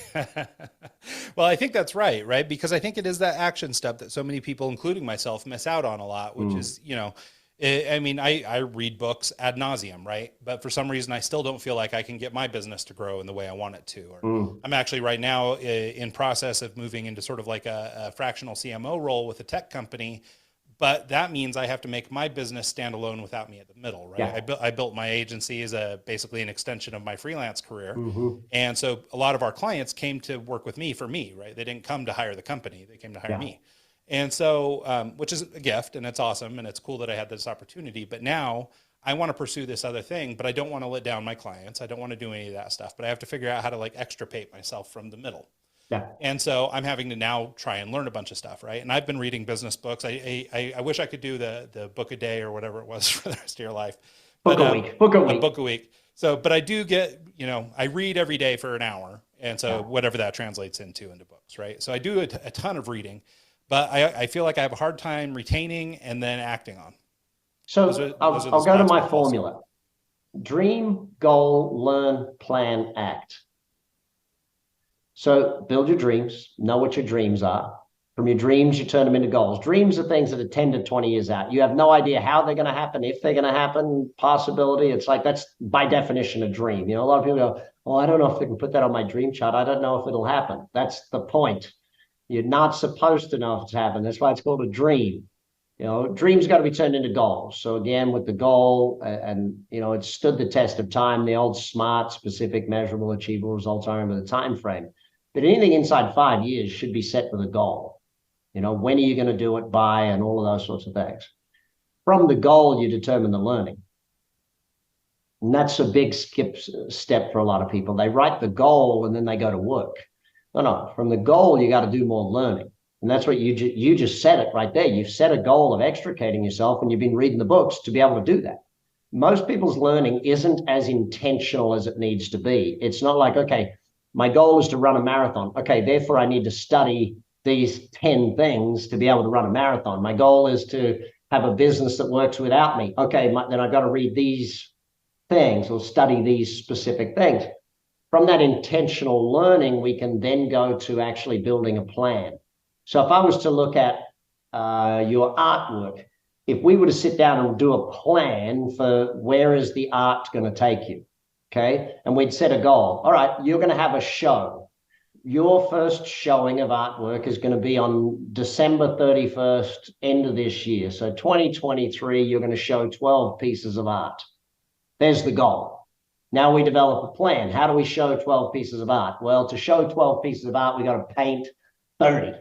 S1: Well, I think that's right? Because I think it is that action step that so many people, including myself, miss out on a lot, which is, you know, I mean, I read books ad nauseum, right? But for some reason, I still don't feel like I can get my business to grow in the way I want it to. Or I'm actually right now in process of moving into sort of like a fractional CMO role with a tech company. But that means I have to make my business stand alone without me at the middle, right?
S2: Yeah.
S1: I built my agency as basically an extension of my freelance career. And so a lot of our clients came to work with me for me, right? They didn't come to hire the company. They came to hire me. And so, which is a gift, and it's awesome, and it's cool that I had this opportunity. But now I want to pursue this other thing, but I don't want to let down my clients. I don't want to do any of that stuff, but I have to figure out how to like extricate myself from the middle.
S2: Yeah.
S1: And so I'm having to now try and learn a bunch of stuff, right? And I've been reading business books. I wish I could do the book a day or whatever it was for the rest of your life.
S2: Book a week.
S1: So, but I do get, you know, I read every day for an hour. And so whatever that translates into books, right? So I do a ton of reading. But I feel like I have a hard time retaining and then acting on.
S2: So I'll go to my formula. Dream, goal, learn, plan, act. So build your dreams, know what your dreams are. From your dreams, you turn them into goals. Dreams are things that are 10 to 20 years out. You have no idea how they're going to happen, if they're going to happen, possibility. It's like, that's by definition a dream. You know, a lot of people go, oh, I don't know if they can put that on my dream chart. I don't know if it'll happen. That's the point. You're not supposed to know if it's happened. That's why it's called a dream. You know, dreams got to be turned into goals. So again, with the goal, and you know, it stood the test of time. The old SMART, specific, measurable, achievable results, I remember the time frame. But anything inside 5 years should be set with a goal. You know, when are you going to do it by, and all of those sorts of things. From the goal, you determine the learning. And that's a big step for a lot of people. They write the goal and then they go to work. No, from the goal, you got to do more learning. And that's what you just said it right there. You've set a goal of extricating yourself, and you've been reading the books to be able to do that. Most people's learning isn't as intentional as it needs to be. It's not like, okay, my goal is to run a marathon. Okay, therefore I need to study these 10 things to be able to run a marathon. My goal is to have a business that works without me. Okay, then I've got to read these things or study these specific things. From that intentional learning, we can then go to actually building a plan. So if I was to look at your artwork, if we were to sit down and do a plan for where is the art going to take you, okay? And we'd set a goal. All right, you're going to have a show. Your first showing of artwork is going to be on December 31st, end of this year. So 2023, you're going to show 12 pieces of art. There's the goal. Now we develop a plan. How do we show 12 pieces of art? Well, to show 12 pieces of art, we got to paint 30.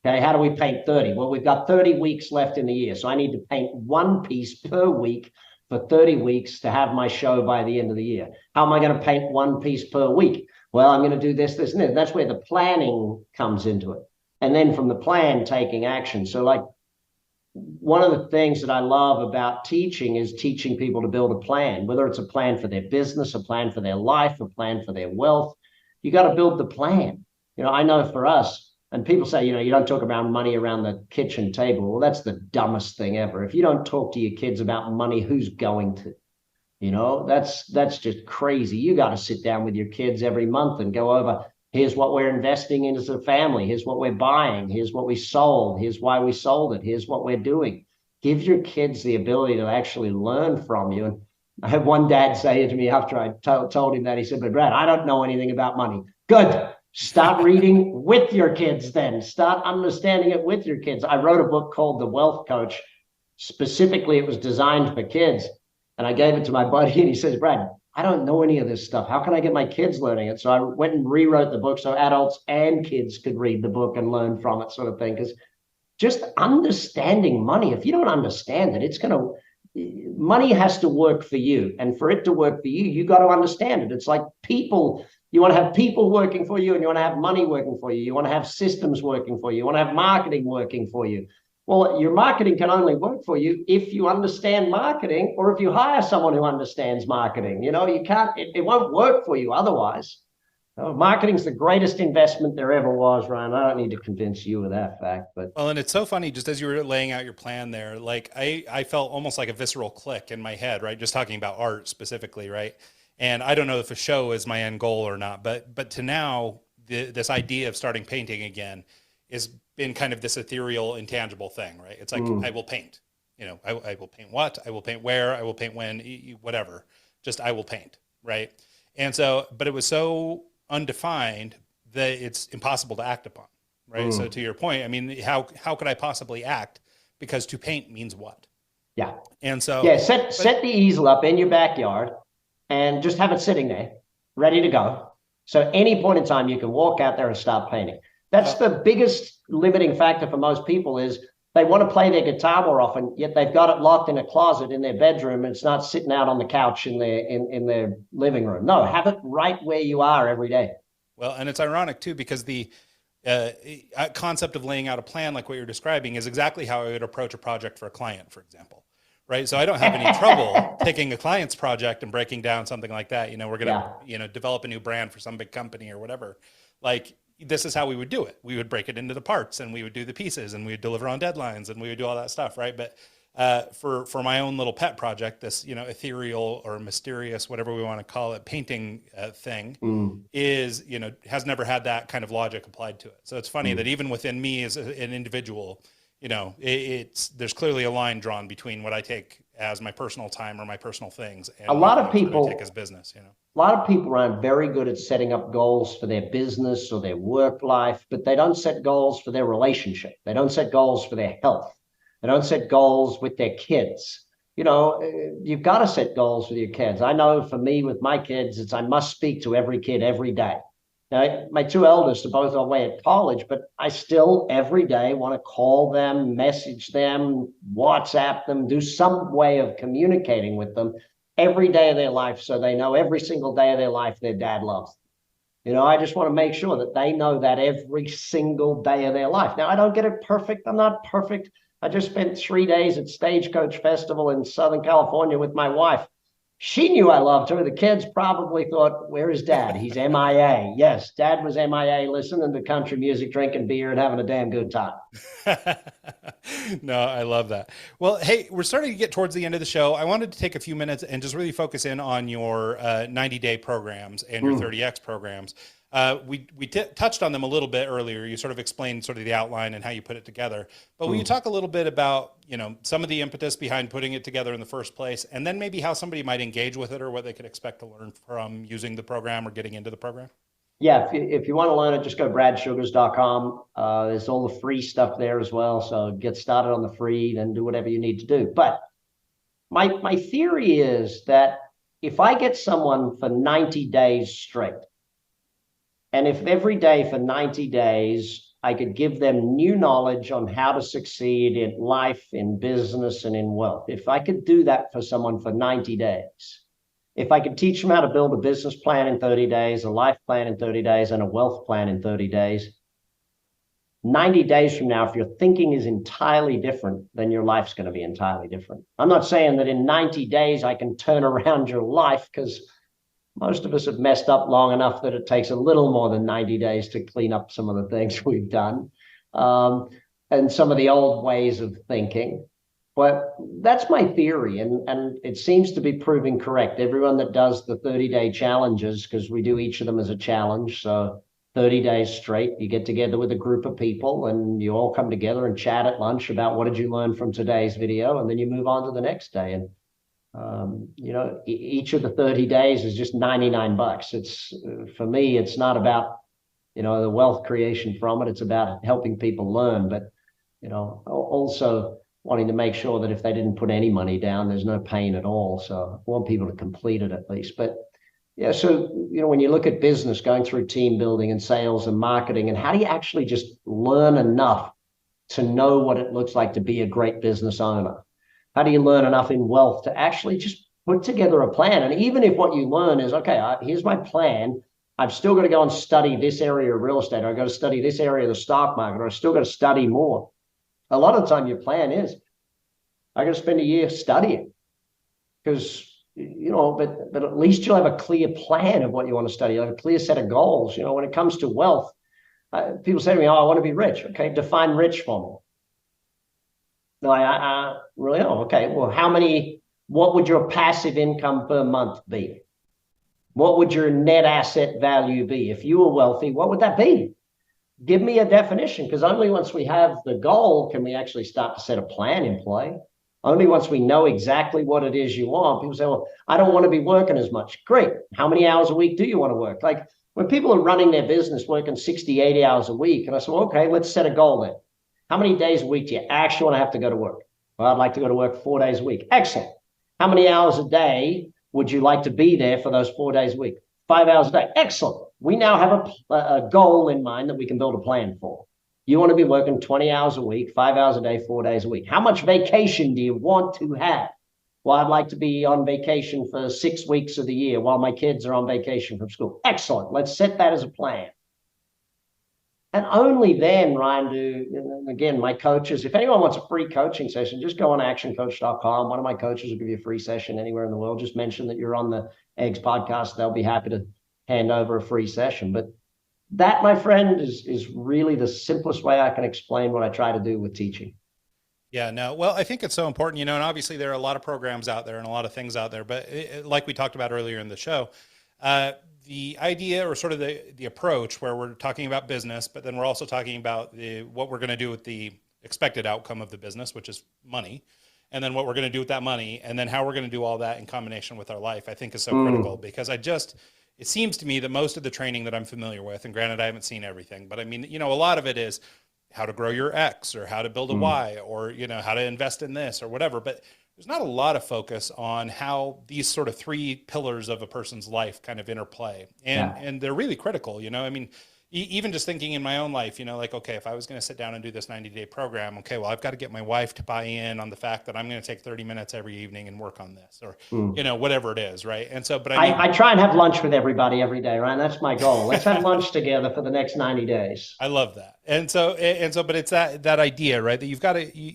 S2: Okay, how do we paint 30? Well, we've got 30 weeks left in the year. So I need to paint one piece per week for 30 weeks to have my show by the end of the year. How am I going to paint one piece per week? Well, I'm going to do this, this, and this. That's where the planning comes into it. And then from the plan, taking action. So like, one of the things that I love about teaching is teaching people to build a plan, whether it's a plan for their business, a plan for their life, a plan for their wealth. You got to build the plan. You know, I know for us, and people say, you know, you don't talk about money around the kitchen table. Well, that's the dumbest thing ever. If you don't talk to your kids about money, who's going to? You know, that's just crazy. You got to sit down with your kids every month and go over, here's what we're investing in as a family. Here's what we're buying. Here's what we sold. Here's why we sold it. Here's what we're doing. Give your kids the ability to actually learn from you. And I had one dad say to me after I told him that, he said, but Brad, I don't know anything about money. Good. Start reading with your kids then. Start understanding it with your kids. I wrote a book called The Wealth Coach. Specifically, it was designed for kids. And I gave it to my buddy, and he says, Brad, I don't know any of this stuff. How can I get my kids learning it? So I went and rewrote the book so adults and kids could read the book and learn from it, sort of thing. Because just understanding money, if you don't understand it, money has to work for you. And for it to work for you, you got to understand it. It's like people. You want to have people working for you, and you want to have money working for you. You want to have systems working for you. You want to have marketing working for you. Well, your marketing can only work for you if you understand marketing, or if you hire someone who understands marketing. You can't, it won't work for you otherwise. Marketing's the greatest investment there ever was, Ryan. I don't need to convince you of that fact. But
S1: well, and it's so funny, just as you were laying out your plan there, like I felt almost like a visceral click in my head, right? Just talking about art specifically, right? And I don't know if a show is my end goal or not, but to now, this idea of starting painting again has been kind of this ethereal, intangible thing, right? It's like, I will paint, I will paint what, I will paint where, I will paint when, whatever, just I will paint, right? And so, but it was so undefined that it's impossible to act upon, right? So to your point, I mean, how could I possibly act? Because to paint means what?
S2: Yeah.
S1: And so.
S2: Yeah, set the easel up in your backyard and just have it sitting there, ready to go. So any point in time, you can walk out there and start painting. That's the biggest limiting factor for most people is they want to play their guitar more often, yet they've got it locked in a closet in their bedroom, and it's not sitting out on the couch in their living room. No, have it right where you are every day.
S1: Well, and it's ironic too, because the concept of laying out a plan like what you're describing is exactly how I would approach a project for a client, for example. Right. So I don't have any trouble taking a client's project and breaking down something like that. We're going to, develop a new brand for some big company or whatever. Like, this is how we would do it. We would break it into the parts, and we would do the pieces, and we would deliver on deadlines, and we would do all that stuff. Right. But for my own little pet project, this, ethereal or mysterious, whatever we want to call it, painting thing is, has never had that kind of logic applied to it. So it's funny that even within me as an individual, there's clearly a line drawn between what I take as my personal time or my personal things, and
S2: a lot of people
S1: take as business.
S2: A lot of people are very good at setting up goals for their business or their work life, but they don't set goals for their relationship. They don't set goals for their health. They don't set goals with their kids. You've got to set goals with your kids. I know for me with my kids, I must speak to every kid every day. Now, my two eldest are both away at college, but I still every day want to call them, message them, WhatsApp them, do some way of communicating with them every day of their life, so they know every single day of their life their dad loves them. I just want to make sure that they know that every single day of their life. Now, I don't get it perfect. I'm not perfect. I just spent 3 days at Stagecoach Festival in Southern California with my wife. She knew I loved her. The kids probably thought, where is Dad? He's MIA. Yes, Dad was MIA, listening to country music, drinking beer, and having a damn good time.
S1: No, I love that. Well, hey, we're starting to get towards the end of the show. I wanted to take a few minutes and just really focus in on your 90-day programs and your 30X programs. We touched on them a little bit earlier. You sort of explained sort of the outline and how you put it together. But will you talk a little bit about, some of the impetus behind putting it together in the first place, and then maybe how somebody might engage with it or what they could expect to learn from using the program or getting into the program?
S2: Yeah, if you want to learn it, just go to bradsugars.com. There's all the free stuff there as well. So get started on the free, then do whatever you need to do. But my theory is that if I get someone for 90 days straight, and if every day for 90 days, I could give them new knowledge on how to succeed in life, in business, and in wealth, if I could do that for someone for 90 days, if I could teach them how to build a business plan in 30 days, a life plan in 30 days, and a wealth plan in 30 days, 90 days from now, if your thinking is entirely different, then your life's going to be entirely different. I'm not saying that in 90 days I can turn around your life, because most of us have messed up long enough that it takes a little more than 90 days to clean up some of the things we've done, and some of the old ways of thinking. But that's my theory, and it seems to be proving correct. Everyone that does the 30-day challenges, because we do each of them as a challenge, so 30 days straight, you get together with a group of people and you all come together and chat at lunch about what did you learn from today's video, and then you move on to the next day. And each of the 30 days is just $99. It's for me, it's not about the wealth creation from it. It's about helping people learn, but, also wanting to make sure that if they didn't put any money down, there's no pain at all. So I want people to complete it at least. But yeah, so, when you look at business, going through team building and sales and marketing, and how do you actually just learn enough to know what it looks like to be a great business owner? How do you learn enough in wealth to actually just put together a plan? And even if what you learn is, okay, here's my plan, I've still got to go and study this area of real estate, or I've got to study this area of the stock market, or I've still got to study more. A lot of the time your plan is, I got to spend a year studying, because, but at least you'll have a clear plan of what you want to study. You'll have a clear set of goals. When it comes to wealth, people say to me, I want to be rich. Okay, define rich for me. No, I really, okay. Well, what would your passive income per month be? What would your net asset value be? If you were wealthy, what would that be? Give me a definition, because only once we have the goal can we actually start to set a plan in play. Only once we know exactly what it is you want. People say, well, I don't want to be working as much. Great. How many hours a week do you want to work? Like when people are running their business, working 60, 80 hours a week, and I say, well, okay, let's set a goal then. How many days a week do you actually want to have to go to work? Well, I'd like to go to work 4 days a week. Excellent. How many hours a day would you like to be there for those 4 days a week? 5 hours a day. Excellent. We now have a goal in mind that we can build a plan for. You want to be working 20 hours a week, 5 hours a day, 4 days a week. How much vacation do you want to have? Well, I'd like to be on vacation for 6 weeks of the year while my kids are on vacation from school. Excellent. Let's set that as a plan. And only then, Ryan, again, my coaches, if anyone wants a free coaching session, just go on actioncoach.com. One of my coaches will give you a free session anywhere in the world. Just mention that you're on the Eggs podcast. They'll be happy to hand over a free session. But that, my friend, is really the simplest way I can explain what I try to do with teaching.
S1: Yeah, no, well, I think it's so important, and obviously there are a lot of programs out there and a lot of things out there, but like we talked about earlier in the show, the idea or sort of the approach where we're talking about business, but then we're also talking about what we're going to do with the expected outcome of the business, which is money, and then what we're going to do with that money, and then how we're going to do all that in combination with our life, I think is so critical, because it seems to me that most of the training that I'm familiar with, and granted I haven't seen everything, but I mean, a lot of it is how to grow your X, or how to build a Y, or, how to invest in this or whatever, but there's not a lot of focus on how these sort of three pillars of a person's life kind of interplay. And they're really critical, I mean, even just thinking in my own life, like, okay, if I was going to sit down and do this 90-day program, okay, well, I've got to get my wife to buy in on the fact that I'm going to take 30 minutes every evening and work on this, or, whatever it is. Right. And so, but
S2: I try and have lunch with everybody every day, right? That's my goal. Let's have lunch together for the next 90 days.
S1: I love that. And so, but it's that idea, right? That you've got to,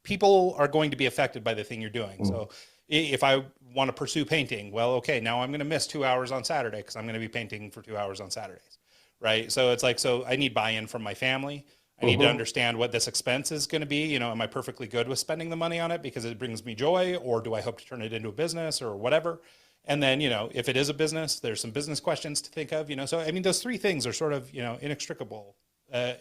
S1: people are going to be affected by the thing you're doing. So if I want to pursue painting, well, okay, now I'm going to miss 2 hours on Saturday because I'm going to be painting for 2 hours on Saturdays. Right. So it's like, so I need buy-in from my family. I need to understand what this expense is going to be. Am I perfectly good with spending the money on it because it brings me joy, or do I hope to turn it into a business or whatever? And then, if it is a business, there's some business questions to think of, so, I mean, those three things are sort of, inextricable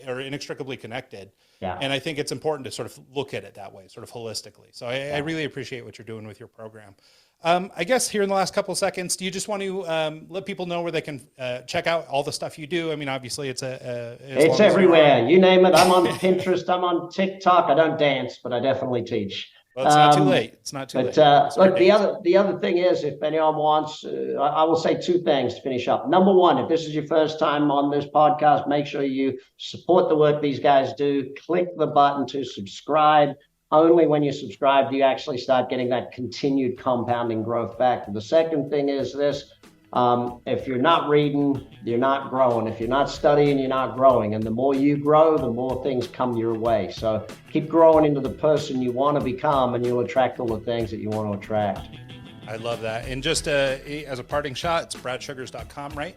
S1: or inextricably connected. Yeah. And I think it's important to sort of look at it that way, sort of holistically. So I really appreciate what you're doing with your program. I guess here in the last couple of seconds, do you just want to let people know where they can check out all the stuff you do? I mean, obviously it's
S2: it's everywhere. You name it. I'm on Pinterest. I'm on TikTok. I don't dance, but I definitely teach.
S1: Well, it's not too late. It's not too late.
S2: Look, the other thing is, if anyone wants, I will say two things to finish up. Number one, if this is your first time on this podcast, make sure you support the work these guys do. Click the button to subscribe. Only when you subscribe do you actually start getting that continued compounding growth back. The second thing is this. If you're not reading, you're not growing. If you're not studying, you're not growing. And the more you grow, the more things come your way. So keep growing into the person you want to become, and you'll attract all the things that you want to attract.
S1: I love that. And just as a parting shot, it's bradsugars.com, right?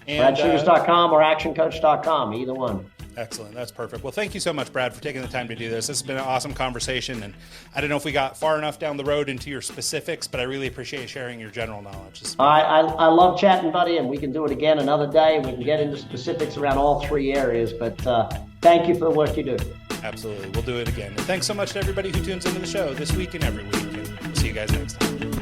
S1: And
S2: bradsugars.com or actioncoach.com, either one.
S1: Excellent. That's perfect. Well, thank you so much, Brad, for taking the time to do this. This has been an awesome conversation. And I don't know if we got far enough down the road into your specifics, but I really appreciate sharing your general knowledge.
S2: I love chatting, buddy, and we can do it again another day. We can get into specifics around all three areas, but thank you for the work you do.
S1: Absolutely. We'll do it again. And thanks so much to everybody who tunes into the show this week and every week. And we'll see you guys next time.